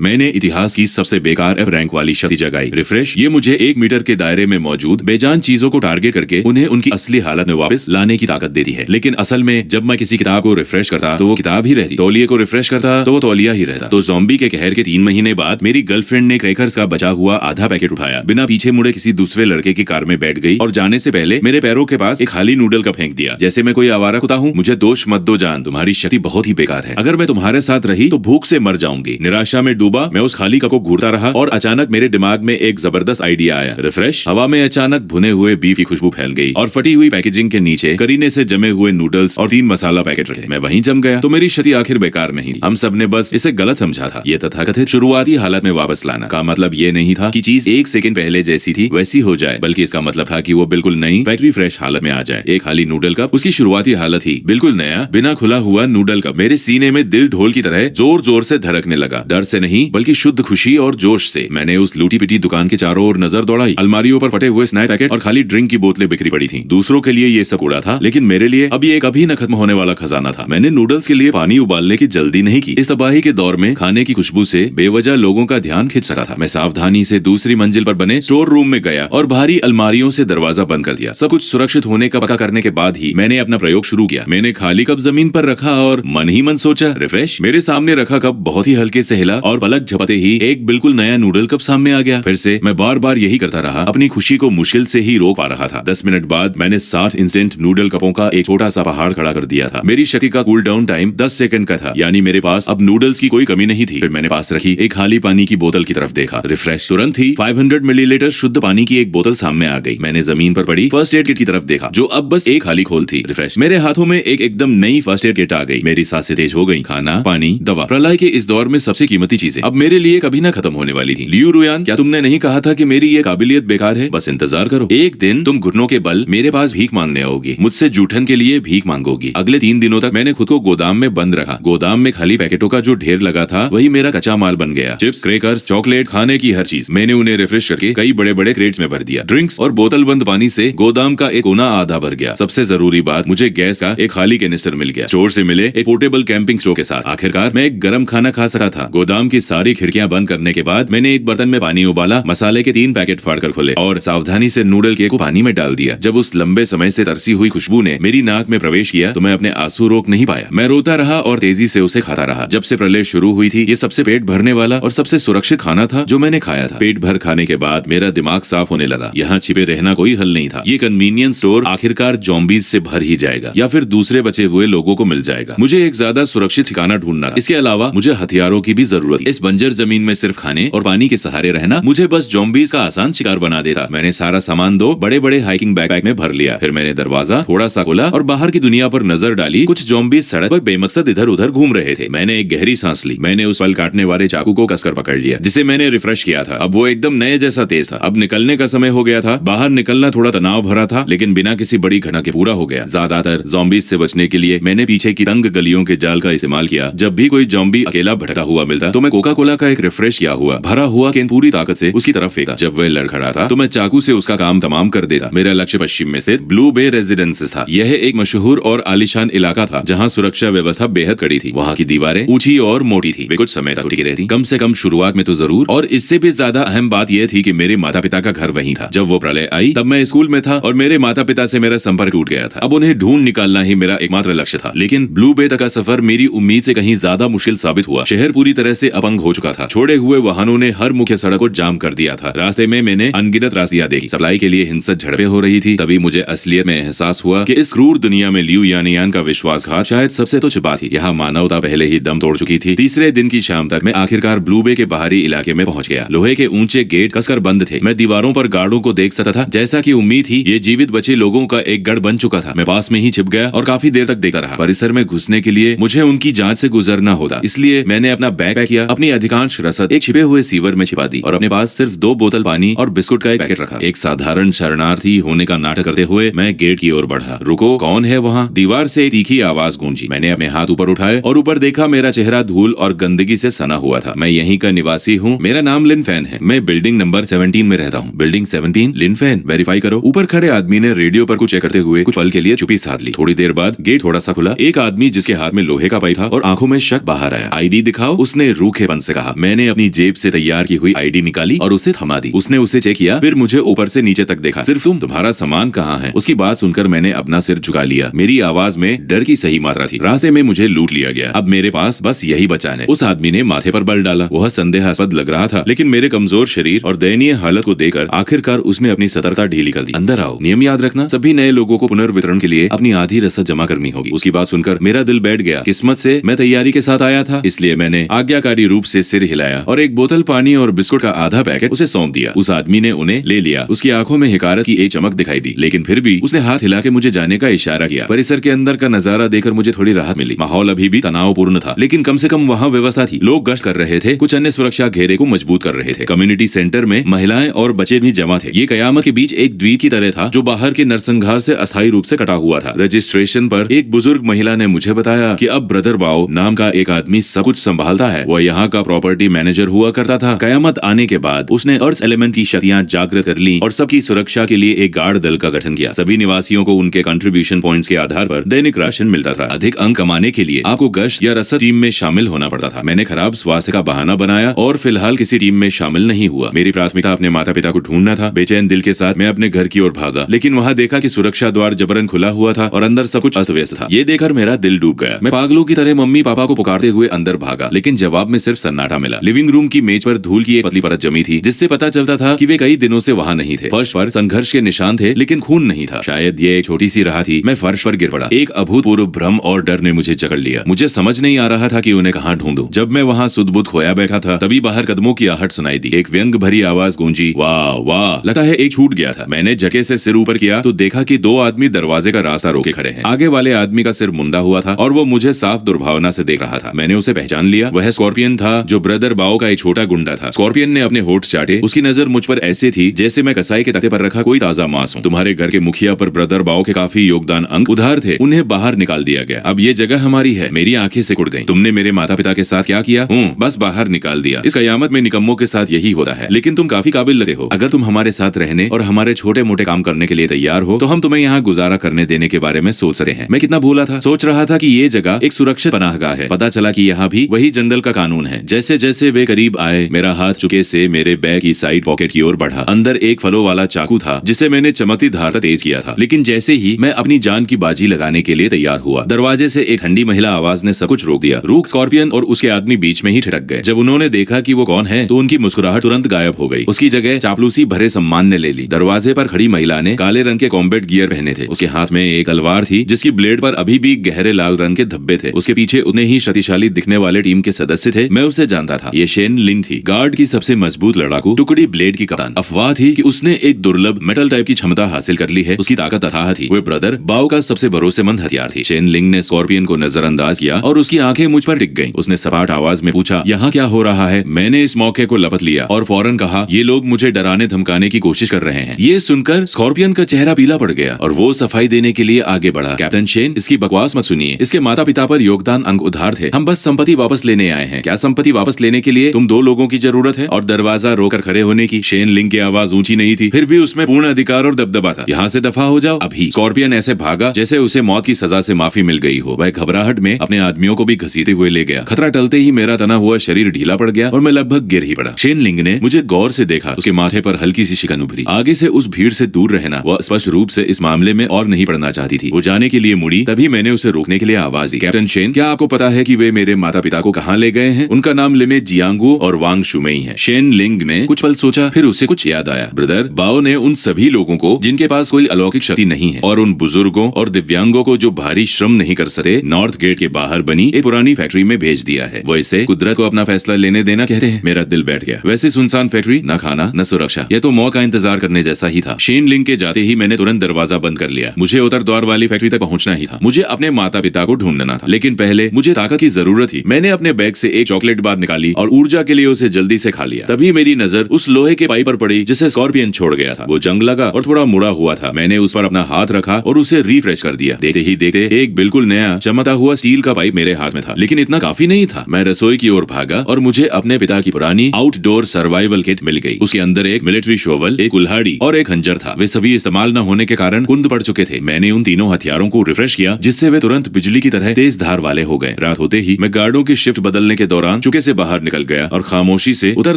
मैंने इतिहास की सबसे बेकार एफ रैंक वाली शक्ति जगाई रिफ्रेश। ये मुझे 1 मीटर के दायरे में मौजूद बेजान चीजों को टारगेट करके उन्हें उनकी असली हालत में वापस लाने की ताकत देती है। लेकिन असल में जब मैं किसी किताब को रिफ्रेश करता तो वो किताब ही रहती, तौलिए को रिफ्रेश करता तो वो तौलिया ही रहता। तो ज़ॉम्बी के कहर के 3 महीने बाद मेरी गर्लफ्रेंड ने क्रैकर्स का बचा हुआ आधा पैकेट उठाया, बिना पीछे मुड़े किसी दूसरे लड़के की कार में बैठ गई और जाने से पहले मेरे पैरों के पास एक खाली नूडल का फेंक दिया, जैसे मैं कोई आवारा कुत्ता हूँ। मुझे दोष मत दो जान, तुम्हारी शक्ति बहुत ही बेकार है। अगर मैं तुम्हारे साथ रही तो भूख से मर जाऊंगी। निराशा में डूबा मैं उस खाली कप को घूरता रहा और अचानक मेरे दिमाग में एक जबरदस्त आइडिया आया। रिफ्रेश। हवा में अचानक भुने हुए बीफ की खुशबू फैल गई और फटी हुई पैकेजिंग के नीचे करीने से जमे हुए नूडल्स और 3 मसाला पैकेट रखे। मैं वहीं जम गया। तो मेरी शक्ति आखिर बेकार नहीं, हम सब ने बस इसे गलत समझा था। ये तथाकथित शुरुआती हालत में वापस लाना का मतलब ये नहीं था कि चीज 1 सेकंड पहले जैसी थी वैसी हो जाए, बल्कि इसका मतलब था कि वो बिल्कुल नई फैक्ट्री फ्रेश हालत में आ जाए। एक खाली नूडल कप, उसकी शुरुआती हालत ही बिल्कुल नया बिना खुला हुआ नूडल कप मेरे सीने में दिल ढोल की तरह जोर जोर से धड़कने लगा। डर से नहीं बल्कि शुद्ध खुशी और जोश से। मैंने उस लूटी पिटी दुकान के चारों ओर नजर दौड़ाई। अलमारियों पर फटे हुए स्नैक पैकेट और खाली ड्रिंक की बोतलें बिखरी पड़ी थीं। दूसरों के लिए ये सब कूड़ा था, लेकिन मेरे लिए अब ये कभी न खत्म होने वाला खजाना था। मैंने नूडल्स के लिए पानी उबालने की जल्दी नहीं की। इस तबाही के दौर में खाने की खुशबू से बेवजह लोगों का ध्यान खिंच सका था। मैं सावधानी से दूसरी मंजिल पर बने स्टोर रूम में गया और भारी अलमारियों से दरवाजा बंद कर दिया। सब कुछ सुरक्षित होने का पक्का करने के बाद ही मैंने अपना प्रयोग शुरू किया। मैंने खाली कप जमीन पर रखा और मन ही मन सोचा, रिफ्रेश। मेरे सामने रखा कप बहुत ही हल्के से हिला और पलक झपकते ही एक बिल्कुल नया नूडल कप सामने आ गया। फिर से मैं बार बार यही करता रहा, अपनी खुशी को मुश्किल से ही रोक पा रहा था। 10 मिनट बाद मैंने 60 इंस्टेंट नूडल कपों का एक छोटा सा पहाड़ खड़ा कर दिया था। मेरी शक्ति का कूल डाउन टाइम 10 सेकंड का था, यानी मेरे पास अब नूडल्स की कोई कमी नहीं थी। फिर मैंने पास रखी एक खाली पानी की बोतल की तरफ देखा। रिफ्रेश। तुरंत ही 500 मिलीलीटर शुद्ध पानी की एक बोतल सामने आ गई। मैंने जमीन पर पड़ी फर्स्ट एड किट की तरफ देखा, जो अब बस एक खाली खोल थी। रिफ्रेश। मेरे हाथों में एक एकदम नई फर्स्ट एड किट आ गई। मेरी सांसें तेज हो गई। खाना, पानी, दवा, प्रलय के इस दौर में सबसे कीमती चीजें अब मेरे लिए कभी न खत्म होने वाली थी। लियू रुयान, क्या तुमने नहीं कहा था कि मेरी ये काबिलियत बेकार है? बस इंतजार करो, एक दिन तुम घुटनों के बल मेरे पास भीख मांगने आओगी, मुझसे जूठन के लिए भीख मांगोगी। अगले 3 दिनों तक मैंने खुद को गोदाम में बंद रखा। गोदाम में खाली पैकेटों का जो ढेर लगा था वही मेरा कच्चा माल बन गया। चिप्स, क्रैकर्स, चॉकलेट, खाने की हर चीज मैंने उन्हें रिफ्रेश करके कई बड़े बड़े क्रेट्स में भर दिया। ड्रिंक्स और बोतल बंद पानी से गोदाम का एक कोना आधा भर गया। सबसे जरूरी बात, मुझे गैस का एक खाली कैनिस्टर मिल गया, स्टोर से मिले एक पोर्टेबल कैंपिंग स्टोव के साथ। आखिरकार मैं एक गर्म खाना खा सका था। गोदाम की सारी खिड़कियां बंद करने के बाद मैंने एक बर्तन में पानी उबाला, मसाले के 3 पैकेट फाड़कर खोले और सावधानी से नूडल केक को पानी में डाल दिया। जब उस लंबे समय से तरसी हुई खुशबू ने मेरी नाक में प्रवेश किया तो मैं अपने आंसू रोक नहीं पाया। मैं रोता रहा और तेजी से उसे खाता रहा। जब से प्रलय शुरू हुई थी, ये सबसे पेट भरने वाला और सबसे सुरक्षित खाना था जो मैंने खाया था। पेट भर खाने के बाद मेरा दिमाग साफ होने लगा। यहाँ छिपे रहना कोई हल नहीं था। ये कन्वीनियंस स्टोर आखिरकार ज़ॉम्बीज से भर ही जाएगा या फिर दूसरे बचे हुए लोगों को मिल जाएगा। मुझे एक ज्यादा सुरक्षित ठिकाना ढूंढना था। इसके अलावा मुझे हथियारों की भी जरूरत थी। इस बंजर जमीन में सिर्फ खाने और पानी के सहारे रहना मुझे बस ज़ॉम्बीज का आसान शिकार बना देता। मैंने सारा सामान 2 बड़े बड़े हाइकिंग बैकपैक में भर लिया। फिर मैंने दरवाजा थोड़ा सा खोला और बाहर की दुनिया पर नजर डाली। कुछ ज़ॉम्बीज सड़क पर बेमकसद इधर उधर घूम रहे थे। मैंने एक गहरी सांस ली। मैंने उस फल काटने वाले चाकू को कसकर पकड़ लिया जिसे मैंने रिफ्रेश किया था। अब वो एकदम नए जैसा तेज था। अब निकलने का समय हो गया था। बाहर निकलना थोड़ा तनाव भरा था, लेकिन बिना किसी बड़ी घटना के पूरा हो गया। ज्यादातर ज़ॉम्बीज से बचने के लिए मैंने पीछे की तंग गलियों के जाल का इस्तेमाल किया। जब भी कोई ज़ॉम्बी अकेला भटकता हुआ मिलता तो मैं कोका कोला का एक रिफ्रेश किया हुआ भरा हुआ कैन पूरी ताकत से उसकी तरफ फेंका। जब वह लड़खड़ा था तो मैं चाकू से उसका काम तमाम कर देता। मेरा लक्ष्य पश्चिम में से ब्लू बे रेजिडेंसेस था। यह एक मशहूर और आलीशान इलाका था जहाँ सुरक्षा व्यवस्था बेहद कड़ी थी। वहाँ की दीवारें ऊंची और मोटी थी। वे कुछ समय तक टिकी रहती, कम से कम शुरुआत में तो जरूर। और इससे भी ज्यादा अहम बात यह थी कि मेरे माता पिता का घर वहीं था। जब वो प्रलय आई तब मैं स्कूल में था और मेरे माता पिता से मेरा संपर्क टूट गया था। अब उन्हें ढूंढ निकालना ही मेरा एकमात्र लक्ष्य था। लेकिन ब्लू बे तक का सफर मेरी उम्मीद से कहीं ज्यादा मुश्किल साबित हुआ। शहर पूरी तरह से अपंग हो चुका था। छोड़े हुए वाहनों ने हर मुख्य सड़क को जाम कर दिया था। रास्ते में मैंने अनगिनत रास्तियां देखी। सप्लाई के लिए हिंसक झड़पें हो रही थी। तभी मुझे असलियत में एहसास हुआ कि इस क्रूर दुनिया में लियू यानियान का विश्वासघात शायद सबसे तो छिपा थी। यहाँ मानवता पहले ही दम तोड़ चुकी थी। तीसरे दिन की शाम तक मैं आखिरकार ब्लू बे के बाहरी इलाके में पहुंच गया। लोहे के ऊंचे गेट कसकर बंद थे। मैं दीवारों पर गार्डों को देख सकता था। जैसा कि उम्मीद थी, ये जीवित बचे लोगों का एक गढ़ बन चुका था। मैं पास में ही छिप गया और काफी देर तक देखता रहा। परिसर में घुसने के लिए मुझे उनकी जांच से गुजरना होता, इसलिए मैंने अपना बैग पैक किया। अपनी अधिकांश रसद एक छिपे हुए सीवर में छिपा दी और अपने पास सिर्फ 2 बोतल पानी और बिस्कुट का एक पैकेट रखा। एक साधारण शरणार्थी होने का नाटक करते हुए मैं गेट की ओर बढ़ा। रुको, कौन है वहाँ? दीवार से तीखी आवाज गूंजी। मैंने अपने हाथ ऊपर उठाए और ऊपर देखा। मेरा चेहरा धूल और गंदगी से सना हुआ था। मैं यहीं का निवासी हूँ। मेरा नाम लिन फैन है। मैं बिल्डिंग नंबर 17 में रहता हूँ। बिल्डिंग 17? लिन फैन, वेरीफाई करो। ऊपर खड़े आदमी ने रेडियो पर कुछ चेक करते हुए कुछ पल के लिए चुप्पी साध ली। थोड़ी देर बाद गेट थोड़ा सा खुला। एक आदमी जिसके हाथ में लोहे का पाइप था और आंखों में शक बाहर आया। आईडी दिखाओ, उसने रूखे रूखेपन से कहा। मैंने अपनी जेब से तैयार की हुई आईडी निकाली और उसे थमा दी। उसने उसे चेक किया, फिर मुझे ऊपर से नीचे तक देखा। सिर्फ तुम्हारा सामान कहाँ है? उसकी बात सुनकर मैंने अपना सिर झुका लिया। मेरी आवाज में डर की सही मात्रा थी। रास्ते में मुझे लूट लिया गया, अब मेरे पास बस यही बचा है। उस आदमी ने माथे पर बल डाला। वह संदेहास्पद लग रहा था, लेकिन मेरे कमजोर शरीर और दयनीय हालत को देखकर आखिरकार उसने अपनी सतर्कता ढीली कर दी। अंदर आओ, नियम याद रखना, सभी नए लोगों को पुनर्वितरण के लिए अपनी आधी रसद जमा करनी होगी। उसकी बात सुनकर मेरा दिल बैठ गया। किस्मत से मैं तैयारी के साथ आया था, इसलिए मैंने आज्ञाकारी रूप से सिर हिलाया और एक बोतल पानी और बिस्कुट का आधा पैकेट उसे सौंप दिया। उस आदमी ने उन्हें ले लिया। उसकी आंखों में हिकारत की एक चमक दिखाई दी, लेकिन फिर भी उसने हाथ हिला के मुझे जाने का इशारा किया। परिसर के अंदर का नजारा देखकर मुझे थोड़ी राहत मिली। माहौल अभी भी तनावपूर्ण था, लेकिन कम से कम वहाँ व्यवस्था थी। लोग गश्त कर रहे थे, कुछ अन्य सुरक्षा घेरे को मजबूत कर रहे थे। कम्युनिटी सेंटर में महिलाएं और बच्चे भी जमा थे। ये कयामत के बीच एक द्वीप की तरह था, जो बाहर के नरसंहार से अस्थायी रूप से कटा हुआ था। रजिस्ट्रेशन पर एक बुजुर्ग महिला ने मुझे बताया कि अब ब्रदर बाओ नाम का एक आदमी सब कुछ संभालता है। वह यहाँ का प्रॉपर्टी मैनेजर हुआ करता था। कयामत आने के बाद उसने अर्थ एलिमेंट की शक्तियाँ जागृत कर ली और सबकी सुरक्षा के लिए एक गार्ड दल का गठन किया। सभी निवासियों को उनके कंट्रीब्यूशन पॉइंट्स के आधार पर दैनिक राशन मिलता था। अधिक अंक कमाने के लिए आपको गश्त या रसद टीम में शामिल होना पड़ता था। मैंने खराब स्वास्थ्य का बहाना बनाया और फिलहाल किसी टीम में शामिल नहीं हुआ। मेरी प्राथमिकता अपने माता पिता को ढूंढना था। बेचैन दिल के साथ मैं अपने घर की ओर भागा, लेकिन वहाँ देखा कि सुरक्षा द्वार जबरन खुला हुआ था और अंदर सब कुछ अस्त व्यस्त था। ये देखकर मेरा दिल डूब गया। मैं पागलों की तरह मम्मी पापा को पुकारते हुए अंदर भागा, लेकिन जवाब में सिर्फ सन्नाटा मिला। लिविंग रूम की मेज पर धूल की एक पतली परत जमी थी, जिससे पता चलता था कि वे कई दिनों से वहाँ नहीं थे। फर्श पर संघर्ष के निशान थे, लेकिन खून नहीं था। शायद ये एक छोटी सी राह थी। मैं फर्श पर गिर पड़ा। एक अभूतपूर्व भ्रम और डर ने मुझे जकड़ लिया। मुझे समझ नहीं आ रहा था कि उन्हें कहाँ ढूंढूं। जब मैं वहाँ सुध-बुध खोया बैठा था, तभी बाहर कदमों की आहट सुनाई दी। एक व्यंग भरी आवाज गूंजी, वाह वाह, लगता है एक छूट गया था। मैंने झटके से सिर ऊपर किया तो देखा कि दो आदमी दरवाजे का रास्ता रोके खड़े हैं। आगे वाले आदमी का सिर मुंडा हुआ था और वो मुझे साफ दुर्भावना से देख रहा था। मैंने उसे पहचान लिया। वह स्कॉर्पियन था, जो ब्रदर बाओ का एक छोटा गुंडा था। स्कॉर्पियन ने अपने होठ चाटे। उसकी नजर मुझ पर ऐसे थी जैसे मैं कसाई के तख्ते पर रखा कोई ताजा मांस हूं। तुम्हारे घर के मुखिया पर ब्रदर बाओ के काफी योगदान अंक उधार थे, उन्हें बाहर निकाल दिया गया। अब ये जगह हमारी है। मेरी आंखें सिकुड़ गईं। तुमने मेरे माता पिता के साथ क्या किया? बस बाहर निकाल दिया। इस कयामत में निकम्मों के साथ यही होता है, लेकिन तुम काफी काबिल लगते हो। अगर तुम हमारे साथ रहने और हमारे छोटे मोटे काम करने के लिए तैयार हो तो हम तुम्हें यहाँ गुजारा करने देने के बारे में सोच सकते हैं। मैं कितना भूला था। सोच रहा था कि ये जगह एक सुरक्षित पनाहगाह है। पता चला कि यहाँ भी वही जंगल का कानून है। जैसे जैसे वे करीब आए, मेरा हाथ चुके से मेरे बैग की साइड पॉकेट की ओर बढ़ा। अंदर एक फलों वाला चाकू था, जिसे मैंने चमकती धार तक तेज किया था। लेकिन जैसे ही मैं अपनी जान की बाजी लगाने के लिए तैयार हुआ, दरवाजे से एक ठंडी महिला आवाज ने सब कुछ रोक दिया। रूक स्कॉर्पियन और उसके आदमी बीच में ही ठिठक गए। जब उन्होंने देखा कि वो कौन है, तो उनकी मुस्कुराहट तुरंत गायब हो गई। उसकी जगह चापलूसी भरे सम्मान ने ले ली। दरवाजे पर खड़ी महिला ने काले रंग के कॉम्बैट गियर पहने थे। उसके हाथ में एक तलवार थी, जिसकी ब्लेड पर अभी भी गहरे लाल रंग के धब्बे थे। उसके पीछे उतने ही शक्तिशाली दिखने वाले टीम के सदस्य थे। मैं उसे जानता था। ये शेन लिंग थी, गार्ड की सबसे मजबूत लड़ाकू, टुकड़ी ब्लेड की कप्तान। अफवाह थी कि उसने एक दुर्लभ मेटल टाइप की क्षमता हासिल कर ली है। उसकी ताकत अथाह थी। वो ब्रदर बाओ का सबसे भरोसेमंद हथियार थी। शेन लिंग ने स्कॉर्पियन को नजरअंदाज किया और उसकी आंखें मुझ पर टिक गईं। उसने सपाट आवाज में पूछा, यहाँ क्या हो रहा है? मैंने इस मौके को लपत लिया और फौरन कहा, ये लोग मुझे डराने धमकाने की कोशिश कर रहे हैं। ये सुनकर स्कॉर्पियन का चेहरा पीला पड़ गया और वो सफाई देने के लिए आगे बढ़ा। कैप्टन शेन, इसकी बकवास मत सुनिए। इसके माता पिता पर योगदान अंक उधार थे। हम बस संपत्ति वापस लेने आए हैं। क्या संपत्ति वापस लेने के लिए तुम दो लोगों की जरूरत है और दरवाजा रोकर खड़े होने की? शेन लिंग की आवाज ऊंची नहीं थी, फिर भी उसमें पूर्ण अधिकार और दबदबा था। यहाँ से दफा हो जाओ अभी। स्कॉर्पियन ऐसे भागा जैसे उसे मौत की सजा से माफी मिल गई हो। वह घबराहट में अपने आदमियों को भी घसीटे हुए ले गया। खतरा टलते ही मेरा तना हुआ शरीर ढीला पड़ गया और मैं लगभग गिर ही पड़ा। शेन लिंग ने मुझे गौर से देखा। उसके माथे पर हल्की सी शिकन उभरी। आगे से उस भीड़ से दूर रहना वह स्पष्ट रूप से इस मामले में और नहीं पड़ना चाहती थी। वो जाने के लिए मुड़ी, तभी मैंने उसे रोकने के लिए आवाज दी, कैप्टन शेन, क्या आपको पता है कि वे मेरे माता पिता को कहाँ ले गए हैं? उनका नाम लिमे जियांगू और वांग शुमेई है। शेन लिंग ने कुछ पल सोचा, फिर उसे कुछ याद आया। ब्रदर बाओ ने उन सभी लोगों को जिनके पास कोई अलौकिक शक्ति नहीं है और उन बुजुर्गों और दिव्यांगों को जो भारी श्रम नहीं कर सकते, नॉर्थ गेट के बाहर बनी एक पुरानी फैक्ट्री में भेज दिया है। वो इसे कुदरत को अपना फैसला लेने देना कहते हैं। मेरा दिल बैठ गया। वैसे सुनसान फैक्ट्री, न खाना न सुरक्षा, यह तो मौत का इंतजार करने जैसा ही था। शेन लिंग के जाते ही मैंने तुरंत दरवाजा बंद कर लिया। मुझे उतर द्वार वाली फैक्ट्री तक पहुंचना ही था। मुझे अपने माता पिता को ढूंढना था, लेकिन पहले मुझे ताकत की जरूरत थी। मैंने अपने बैग से एक चॉकलेट बार निकाली और ऊर्जा के लिए उसे जल्दी से खा लिया। तभी मेरी नजर उस लोहे के पाइप पर पड़ी जिसे स्कॉर्पियन छोड़ गया था। वो जंग लगा और थोड़ा मुड़ा हुआ था। मैंने उस पर अपना हाथ रखा और उसे रिफ्रेश कर दिया। देखते ही देखते एक बिल्कुल नया चमकता हुआ स्टील का पाइप मेरे हाथ में था। लेकिन इतना काफी नहीं था। मैं रसोई की ओर भागा और मुझे अपने पिता की पुरानी आउटडोर सर्वाइवल किट मिल गई। उसके अंदर एक मिलिट्री शोवल, एक कुल्हाड़ी और एक खंजर था। वे सभी इस्तेमाल न होने के कारण कुंद पड़ चुके थे। मैंने उन तीनों हथियारों को रिफ्रेश किया, जिससे वे तुरंत बिजली की तरह तेज धार वाले हो गए। रात होते ही मैं गार्डों की शिफ्ट बदलने के दौरान दौरान चुपके से बाहर निकल गया और खामोशी से उत्तर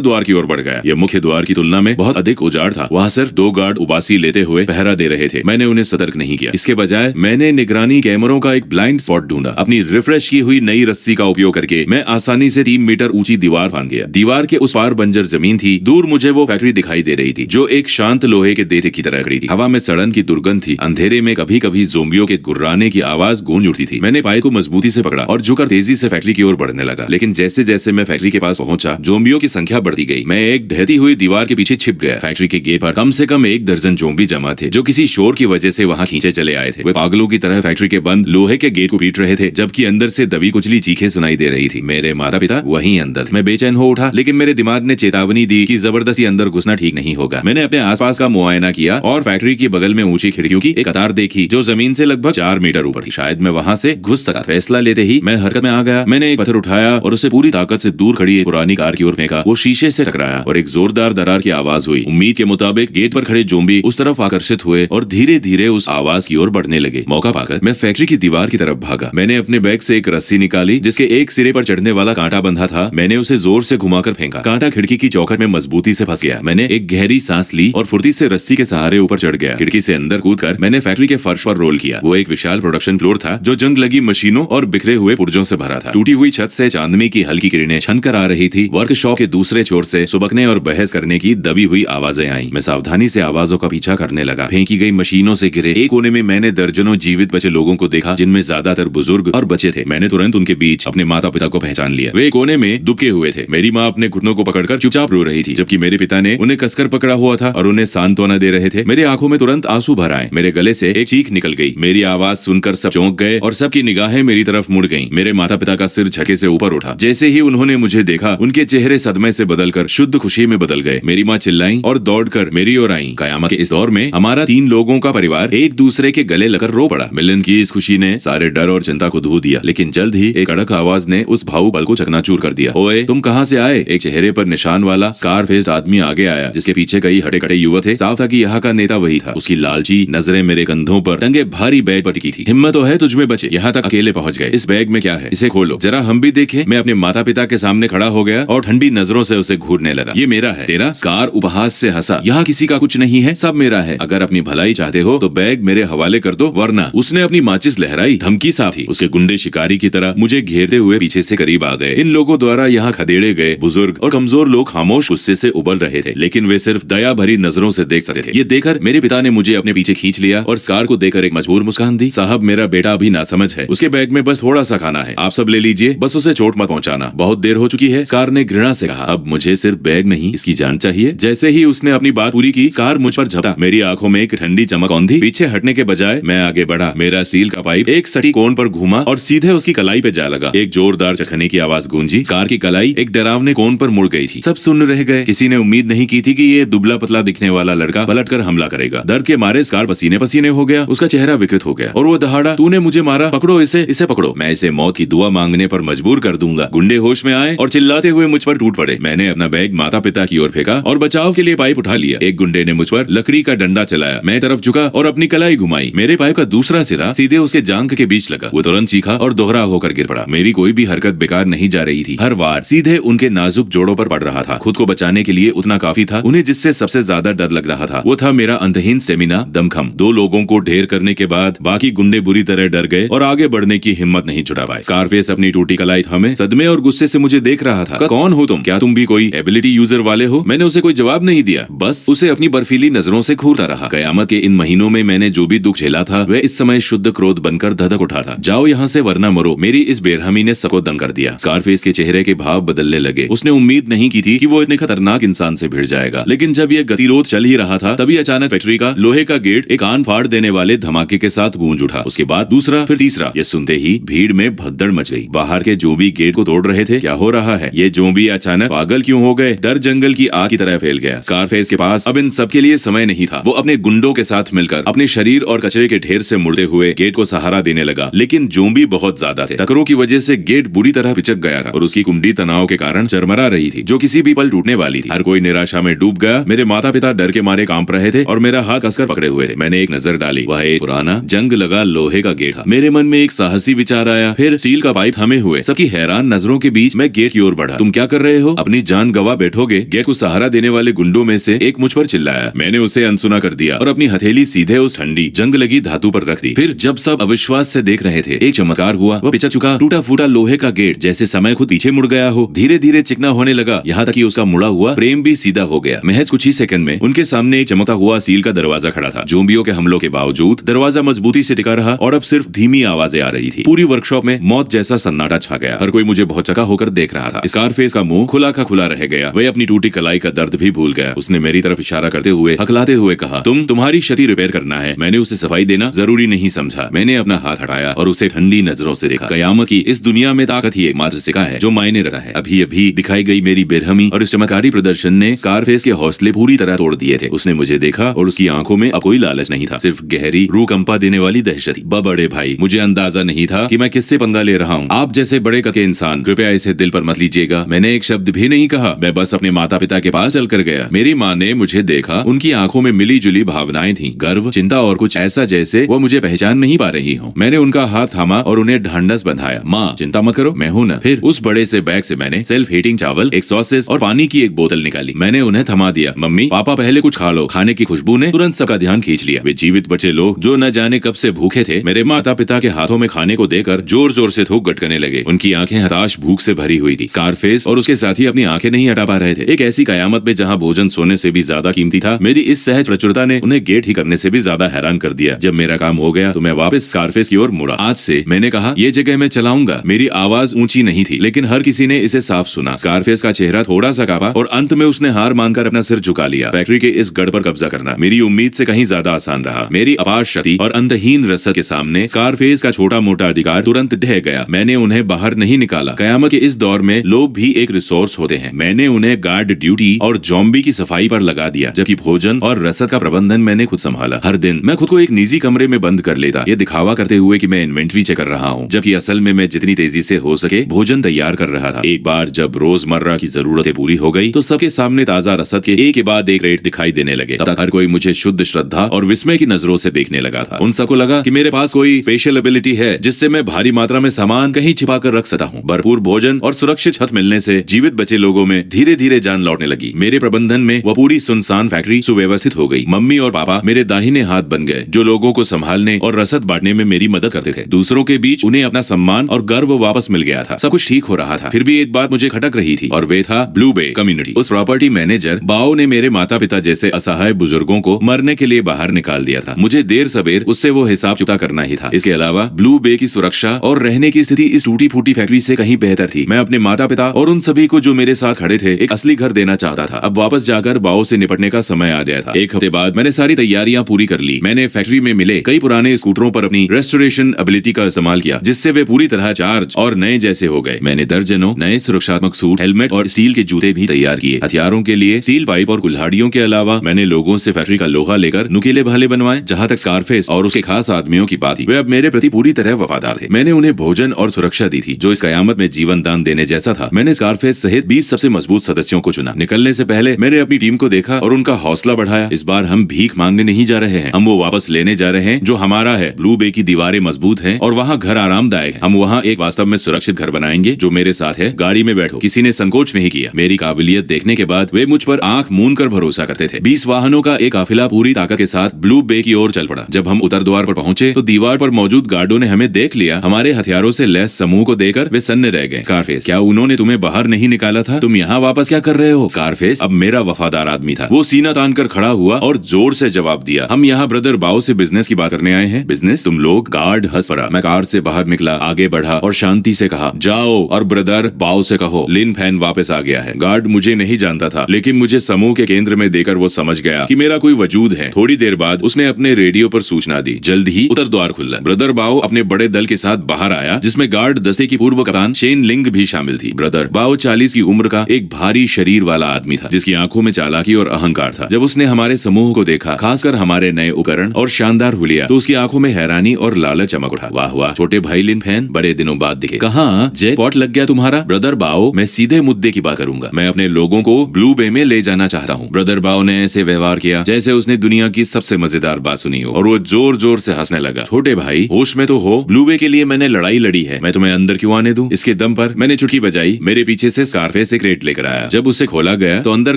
द्वार की ओर बढ़ गया। यह मुख्य द्वार की तुलना में बहुत अधिक उजाड़ था। वहाँ सिर्फ 2 गार्ड उबासी लेते हुए पहरा दे रहे थे। मैंने उन्हें सतर्क नहीं किया। इसके बजाय मैंने निगरानी कैमरों का एक ब्लाइंड स्पॉट ढूंढा। अपनी रिफ्रेश की हुई नई रस्सी का उपयोग करके मैं आसानी से 3 मीटर ऊंची दीवार फांद गया। दीवार के उस पार बंजर जमीन थी। दूर मुझे वो फैक्ट्री दिखाई दे रही थी जो एक शांत लोहे के देते की तरह खड़ी थी। हवा में सड़न की दुर्गंध थी। अंधेरे में कभी कभी ज़ोंबियों के गुर्राने की आवाज गूंज उठती थी। मैंने पाए को मजबूती से पकड़ा और झुककर तेजी से फैक्ट्री की ओर बढ़ने लगा। लेकिन जैसे जैसे मैं फैक्ट्री के पास पहुंचा, ज़ोंबियों की संख्या बढ़ती गई। मैं एक ढहती हुई दीवार के पीछे छिप गया। फैक्ट्री के गेट पर कम से कम 1 दर्जन ज़ोंबी जमा थे जो किसी शोर की वजह से वहां खींचे चले आए थे। वे पागलों की तरह फैक्ट्री के बंद लोहे के गेट को पीट रहे थे, जबकि अंदर से दबी कुचली चीखें सुनाई दे रही थी। मेरे माता पिता वहीं अंदर थे। मैं बेचैन हो उठा, लेकिन मेरे दिमाग ने चेतावनी दी कि जबरदस्ती अंदर घुसना ठीक नहीं होगा। मैंने अपने आसपास का मुआयना किया और फैक्ट्री के बगल में ऊंची खिड़कियों की एक कतार देखी जो जमीन से लगभग 4 मीटर ऊपर थी। शायद मैं वहां से घुस सका। फैसला लेते ही मैं हरकत में आ गया। मैंने एक पत्थर उठाया और उसे पूरी ताकत से दूर खड़ी एक पुरानी कार की ओर फेंका। वो शीशे से टकराया और एक जोरदार दरार की आवाज हुई। उम्मीद के मुताबिक गेट पर खड़े ज़ोंबी उस तरफ आकर्षित हुए और धीरे धीरे उस आवाज की ओर बढ़ने लगे। मौका पाकर मैं फैक्ट्री की दीवार की तरफ भागा। मैंने अपने बैग से एक रस्सी निकाली जिसके एक सिरे पर चढ़ने वाला कांटा बंधा था। मैंने उसे जोर से घुमाकर फेंका। कांटा खिड़की की चौखट में मजबूती से फंस गया। मैंने एक गहरी सांस ली और फुर्ती से रस्सी के सहारे ऊपर चढ़ गया। खिड़की से अंदर कूदकर मैंने फैक्ट्री के फर्श पर रोल किया। वो एक विशाल प्रोडक्शन फ्लोर था जो जंग लगी मशीनों और बिखरे हुए पुर्जों से भरा था। टूटी हुई छत से चांदनी की हल्की किरणें छनकर आ रही थी। वर्कशॉप के दूसरे छोर से सुबकने और बहस करने की दबी हुई आवाजें आईं। मैं सावधानी से आवाजों का पीछा करने लगा। फेंकी गई मशीनों से घिरे एक कोने में मैंने दर्जनों जीवित बचे लोगों को देखा, जिनमें ज्यादातर बुजुर्ग और बच्चे थे। मैंने तुरंत उनके बीच अपने माता पिता को पहचान लिया। वे कोने में दुबके हुए थे। मेरी माँ अपने घुटनों को पकड़कर चुपचाप रो रही थी, जबकि मेरे पिता ने उन्हें कसकर पकड़ा हुआ था और उन्हें सांत्वना दे रहे थे। मेरे आंखों में तुरंत आंसू भर आए। मेरे गले से एक चीख निकल गई। मेरी आवाज सुनकर सब चौंक गए और सबकी निगाहें मेरी तरफ मुड़ गईं। मेरे माता पिता का सिर झटके से ऊपर उठा। जैसे ही उन्होंने मुझे देखा, उनके चेहरे सदमे से बदलकर शुद्ध खुशी में बदल गए। मेरी माँ चिल्लाई और दौड़कर मेरी ओर आई। कयामत के इस दौर में हमारा 3 लोगों का परिवार एक दूसरे के गले लगकर रो पड़ा। मिलन की इस खुशी ने सारे डर और चिंता को धो दिया। लेकिन जल्द ही एक कड़क आवाज ने उस भावुक पल को चकनाचूर कर दिया। ओए, तुम कहाँ से आए? एक चेहरे पर निशान वाला स्कार फेस्ड आदमी आगे आया, जिसके पीछे कई हटे कटे युवक थे। साफ था कि यहाँ का नेता वही था। उसकी लालची नजरें मेरे कंधों पर टंगे भारी बैग पर टिकी थी। हिम्मत तो है तुझमें बचे, यहाँ तक अकेले पहुंच गए। इस बैग में क्या है? इसे खोलो, जरा हम भी देखें। मैं अपने माता पिता के सामने खड़ा हो गया और ठंडी नजरों से उसे घूरने लगा। ये मेरा है। तेरा? स्कार उपहास से हंसा। यहाँ किसी का कुछ नहीं है, सब मेरा है। अगर अपनी भलाई चाहते हो तो बैग मेरे हवाले कर दो, वरना। उसने अपनी माचिस लहराई। धमकी साफ थी। उसके गुंडे शिकारी की तरह मुझे घेरते हुए पीछे से करीब आ गए। इन लोगों द्वारा यहाँ खदेड़े गए बुजुर्ग और कमजोर लोग खामोश गुस्से से उबल रहे थे, लेकिन वे सिर्फ दया भरी नजरों से देख सकते थे। ये देखकर मेरे पिता ने मुझे अपने पीछे खींच लिया और स्कार को देखकर एक मजबूर मुस्कान दी। साहब, मेरा बेटा अभी नासमझ है। उसके बैग में बस थोड़ा सा खाना है, आप सब ले लीजिए, बस उसे चोट मत पहुंचाना। बहुत देर हो चुकी है, स्कार ने घृणा से कहा। अब मुझे सिर्फ बैग नहीं, इसकी जान चाहिए। जैसे ही उसने अपनी बात पूरी की, स्कार मुझ पर झपटा। मेरी आंखों में एक ठंडी चमक औंधी। पीछे हटने के बजाय मैं आगे बढ़ा। मेरा स्टील का पाइप एक सटी कोण पर घूमा और सीधे उसकी कलाई पे जा लगा। एक जोरदार चखने की आवाज गूंजी। स्कार की कलाई एक डरावने कोण पर मुड़ गई थी। सब सुन रह गए। किसी ने उम्मीद नहीं की थी कि ये दुबला पतला दिखने वाला लड़का पलटकर हमला करेगा। दर्द के मारे स्कार पसीने पसीने हो गया। उसका चेहरा विकृत हो गया और वो दहाड़ा, तूने मुझे मारा, पकड़ो इसे, इसे पकड़ो, मैं इसे मौत की दुआ मांगने पर मजबूर कर दूंगा। गुंडे होश में आए और चिल्लाते हुए मुझ पर टूट पड़े। मैंने अपना बैग माता पिता की ओर फेंका और बचाव के लिए पाइप उठा लिया। एक गुंडे ने मुझ पर लकड़ी का डंडा चलाया। मैं तरफ झुका और अपनी कलाई घुमाई। मेरे पाइप का दूसरा सिरा सीधे उसके जांघ के बीच लगा। वो तुरंत चीखा और दोहरा होकर गिर पड़ा। मेरी कोई भी हरकत बेकार नहीं जा रही थी। हर वार सीधे उनके नाजुक जोड़ों पर पड़ रहा था। खुद को बचाने के लिए उतना काफी था। उन्हें जिससे सबसे ज्यादा डर लग रहा था वो था मेरा अंतहीन सेमिना दमखम। 2 लोगों को ढेर करने के बाद बाकी गुंडे बुरी तरह डर गए और आगे बढ़ने की हिम्मत नहीं जुटा पाए। स्कारफेस अपनी टूटी कलाई थामे सदमे और गुस्से से मुझे देख रहा था। कौन हो तुम? क्या तुम भी कोई एबिलिटी यूजर वाले हो? मैंने उसे कोई जवाब नहीं दिया, बस उसे अपनी बर्फीली नजरों से घूरता रहा। कयामत के इन महीनों में मैंने जो भी दुख झेला था वह इस समय शुद्ध क्रोध बनकर धधक उठा था। जाओ यहाँ से वरना मरो। मेरी इस बेरहमी ने सबको दंग कर दिया। स्कारफेस के चेहरे के भाव बदलने लगे। उसने उम्मीद नहीं की थी कि वो इतने खतरनाक इंसान से भिड़ जाएगा। लेकिन जब यह गतिरोध चल ही रहा था तभी अचानक फैक्ट्री का लोहे का गेट एक कान फाड़ देने वाले धमाके के साथ गूंज उठा। उसके बाद दूसरा, फिर तीसरा। ये सुनते ही भीड़ में भगदड़ मच गई। बाहर के जो भी गेट को तोड़ रहे थे, क्या हो रहा है? ये जो भी अचानक पागल क्यों हो गए? डर जंगल की आग की तरह फैल गया। स्कारफेस के पास अब इन सब के लिए समय नहीं था। वो अपने गुंडों के साथ मिलकर अपने शरीर और कचरे के ढेर से मुड़ते हुए गेट को सहारा देने लगा। लेकिन जोम्बी बहुत ज्यादा थे। टक्करों की वजह से गेट बुरी तरह पिचक गया था और उसकी कुंडी तनाव के कारण चरमरा रही थी, जो किसी भी पल टूटने वाली थी। हर कोई निराशा में डूब गया। मेरे माता पिता डर के मारे कांप रहे थे और मेरा हाथ कसकर पकड़े हुए थे। मैंने एक नजर डाली। वह एक पुराना जंग लगा लोहे का गेट था। मेरे मन में एक साहसी विचार आया। फिर स्टील का पाइप थमे हुए सबकी हैरान नजरों के के बीच मैं गेट की ओर बढ़ा। तुम क्या कर रहे हो? अपनी जान गवा बैठोगे? गेट को सहारा देने वाले गुंडों में से एक मुझ पर चिल्लाया। मैंने उसे अनसुना कर दिया और अपनी हथेली सीधे उस ठंडी जंग लगी धातु पर रख दी। फिर जब सब अविश्वास से देख रहे थे, एक चमत्कार हुआ। वो पिचा चुका टूटा फूटा लोहे का गेट जैसे समय खुद पीछे मुड़ गया हो, धीरे धीरे चिकना होने लगा, यहाँ तक कि उसका मुड़ा हुआ फ्रेम भी सीधा हो गया। महज कुछ ही सेकंड में उनके सामने एक चमकता हुआ स्टील का दरवाजा खड़ा था। जोम्बियों के हमलों के बावजूद दरवाजा मजबूती से टिका रहा और अब सिर्फ धीमी आवाजें आ रही थी। पूरी वर्कशॉप में मौत जैसा सन्नाटा छा गया। हर कोई मुझे बहुत चका होकर देख रहा था। स्कारफेस का मुंह खुला का खुला रह गया। वह अपनी टूटी कलाई का दर्द भी भूल गया। उसने मेरी तरफ इशारा करते हुए हकलाते हुए कहा, तुम्हारी क्षति रिपेयर करना है। मैंने उसे सफाई देना जरूरी नहीं समझा। मैंने अपना हाथ हटाया और उसे ठंडी नजरों से देखा। कयामत की इस दुनिया में ताकत ही एकमात्र सिक्का है जो मायने रखता है। अभी अभी दिखाई गई मेरी बेरहमी और इस चमत्कारी प्रदर्शन ने स्कारफेस के हौसले पूरी तरह तोड़ दिए थे। उसने मुझे देखा और उसकी आंखों में अब कोई लालच नहीं था, सिर्फ गहरी रूह कंपा देने वाली दहशत। बड़े भाई, मुझे अंदाजा नहीं था कि मैं किससे पंगा ले रहा हूँ। आप जैसे बड़े कद के इंसान, कृपया इसे दिल पर मत लीजिएगा। मैंने एक शब्द भी नहीं कहा। मैं बस अपने माता पिता के पास चलकर गया। मेरी माँ ने मुझे देखा। उनकी आंखों में मिली जुली भावनाएं थी, गर्व, चिंता और कुछ ऐसा जैसे वो मुझे पहचान नहीं पा रही हो। मैंने उनका हाथ थामा और उन्हें ढांढस बंधाया। माँ, चिंता मत करो, मैं हूं ना। फिर उस बड़े से बैग से मैंने सेल्फ हीटिंग चावल, एक सॉसेस और पानी की एक बोतल निकाली। मैंने उन्हें थमा दिया। मम्मी, पापा पहले कुछ खा लो। खाने की खुशबू ने तुरंत सबका ध्यान खींच लिया। वे जीवित बचे लोग जो न जाने कब से भूखे थे, मेरे माता पिता के हाथों में खाने को देकर जोर जोर से थूक गटकने लगे। उनकी आंखें हताश भूख से भरी हुई थी। स्कारफेस और उसके साथी अपनी आंखें नहीं हटा पा रहे थे। एक ऐसी कयामत में जहाँ भोजन सोने से भी ज्यादा कीमती था, मेरी इस सहज प्रचुरता ने उन्हें गेट ही करने से भी ज्यादा हैरान कर दिया। जब मेरा काम हो गया तो मैं वापस स्कारफेस की ओर मुड़ा। आज से, मैंने कहा, ये जगह मैं चलाऊंगा। मेरी आवाज ऊंची नहीं थी, लेकिन हर किसी ने इसे साफ सुना। स्कारफेस का चेहरा थोड़ा सा कांपा और अंत में उसने हार मानकर अपना सिर झुका लिया। फैक्ट्री के इस गढ़ पर कब्जा करना मेरी उम्मीद से कहीं ज्यादा आसान रहा। मेरी अपार शक्ति और अंतहीन रसद के सामने स्कारफेस का छोटा मोटा अधिकार तुरंत ढह गया। मैंने उन्हें बाहर नहीं निकाला। कयामत के इस दौर में लोग भी एक रिसोर्स होते हैं। मैंने उन्हें गार्ड ड्यूटी और जॉम्बी की सफाई पर लगा दिया, जबकि भोजन और रसद का प्रबंधन मैंने खुद संभाला। हर दिन मैं खुद को एक निजी कमरे में बंद कर लेता, ये दिखावा करते हुए कि मैं इन्वेंट्री चेक कर रहा हूँ, जबकि असल में मैं जितनी तेजी से हो सके भोजन तैयार कर रहा था। एक बार जब रोजमर्रा की जरूरतें पूरी हो गई तो सबके सामने ताजा रसद के एक के बाद एक रेट दिखाई देने लगे। तब तक हर कोई मुझे शुद्ध श्रद्धा और विस्मय की नजरों से देखने लगा था। उन सबको लगा कि मेरे पास कोई स्पेशल एबिलिटी है जिससे मैं भारी मात्रा में सामान कहीं छिपा कर रख सकता हूँ। भरपूर भोजन और सुरक्षित छत मिलने से जीवित बचे लोगों में धीरे धीरे जान लौटने लगी। मेरे प्रबंधन में वह पूरी सुनसान फैक्ट्री सुव्यवस्थित हो गई। मम्मी और पापा मेरे दाहिने हाथ बन गए, जो लोगों को संभालने और रसद बांटने में मेरी मदद करते थे। दूसरों के बीच उन्हें अपना सम्मान और गर्व वापस मिल गया था। सब कुछ ठीक हो रहा था। फिर भी एक बात मुझे खटक रही थी और वे था ब्लू बे कम्युनिटी। उस प्रॉपर्टी मैनेजर बाओ ने मेरे माता पिता जैसे असहाय बुजुर्गों को मरने के लिए बाहर निकाल दिया था। मुझे देर सबेर उससे वो हिसाब चुकता करना ही था। इसके अलावा ब्लू बे की सुरक्षा और रहने की स्थिति इस टूटी फूटी फैक्ट्री से कहीं बेहतर थी। मैं अपने माता पिता और उन सभी को जो मेरे साथ खड़े थे एक असली घर देना चाहता था। अब वापस जाकर बाओ से निपटने का समय आ गया था। एक हफ्ते बाद मैंने सारी तैयारियां पूरी कर ली। मैंने फैक्ट्री में मिले कई पुराने स्कूटरों पर अपनी रेस्टोरेशन एबिलिटी का इस्तेमाल किया, जिससे वे पूरी तरह चार्ज और नए जैसे हो गए। मैंने दर्जनों नए सुरक्षात्मक सूट, हेलमेट और स्टील के जूते भी तैयार किए। हथियारों के लिए स्टील पाइप और कुल्हाड़ियों के अलावा मैंने लोगों से फैक्ट्री का लोहा लेकर नुकीले भाले बनवाए। जहाँ तक स्कारफेस और उसके खास आदमियों की बात थी, वे अब मेरे प्रति पूरी तरह वफादार थे। मैंने उन्हें भोजन और सुरक्षा दी थी, जो इस कयामत में जीवन दान देने जैसा था। मैंने स्कारफेस सहित 20 सबसे मजबूत सदस्यों को चुना। निकलने से पहले मैंने अपनी टीम को देखा और उनका हौसला बढ़ाया। इस बार हम भीख मांगने नहीं जा रहे हैं, हम वो वापस लेने जा रहे हैं जो हमारा है। ब्लू बे की दीवारें मजबूत हैं और वहाँ घर आरामदायक है। हम वहाँ एक वास्तव में सुरक्षित घर बनाएंगे। जो मेरे साथ है, गाड़ी में बैठो। किसी ने संकोच नहीं किया। मेरी काबिलियत देखने के बाद वे मुझ पर आंख मूंद कर भरोसा करते थे। 20 वाहनों का एक काफिला पूरी ताकत के साथ ब्लू बे की ओर चल पड़ा। जब हम उत्तर द्वार पर पहुंचे तो दीवार पर मौजूद गार्डों ने हमें देख लिया। हमारे हथियारों से लैस समूह को देखकर वे सन्न रह गए। स्कारफेस, क्या उन्होंने तुम्हें बाहर नहीं निकाला था? तुम यहाँ वापस क्या कर रहे हो? स्कारफेस अब मेरा वफादार आदमी था। वो सीना तान कर खड़ा हुआ और जोर से जवाब दिया, हम यहाँ ब्रदर बाओ से बिजनेस की बात करने आए हैं। बिजनेस? तुम लोग? गार्ड हंस पड़ा। मैं कार से बाहर निकला, आगे बढ़ा और शांति से कहा, जाओ और ब्रदर बाओ से कहो लिन फैन वापस आ गया है। गार्ड मुझे नहीं जानता था, लेकिन मुझे समूह के केंद्र में देकर वो समझ गया कि मेरा कोई वजूद है। थोड़ी देर बाद उसने अपने रेडियो पर सूचना दी, जल्द ही उत्तर द्वार खुला। ब्रदर बाओ अपने बड़े दल के साथ बाहर आया, जिसमें गार्ड दस्ते की पूर्व कप्तान शेन लिंग भी शामिल थी। ब्रदर बाओ 40 की उम्र का एक भारी शरीर वाला आदमी था, जिसकी आंखों में चालाकी और अहंकार था। जब उसने हमारे समूह को देखा, खासकर हमारे नए उपकरण और शानदार हुलिया, तो उसकी आंखों में हैरानी और लालच चमक उठा। वाह वाह, छोटे भाई लिन फैन, बड़े दिनों बाद दिखे। कहाँ जैकपॉट लग गया तुम्हारा? ब्रदर बाओ, मैं सीधे मुद्दे की बात करूंगा। मैं अपने लोगों को ब्लू बे में ले जाना चाहता हूँ। ब्रदर बाओ ने ऐसे व्यवहार किया जैसे उसने दुनिया की सबसे मजेदार बात सुनी हो, और वो जोर जोर से हंसने लगा। छोटे भाई, होश में तो हो? ब्लू बे के लिए मैंने लड़ाई लड़ी है, मैं तुम्हें अंदर क्यों आने दूं? इसके दम पर मैंने चुटकी बजाई, मेरे पीछे से स्कारफेस एक क्रेट लेकर आया। जब उसे खोला गया तो अंदर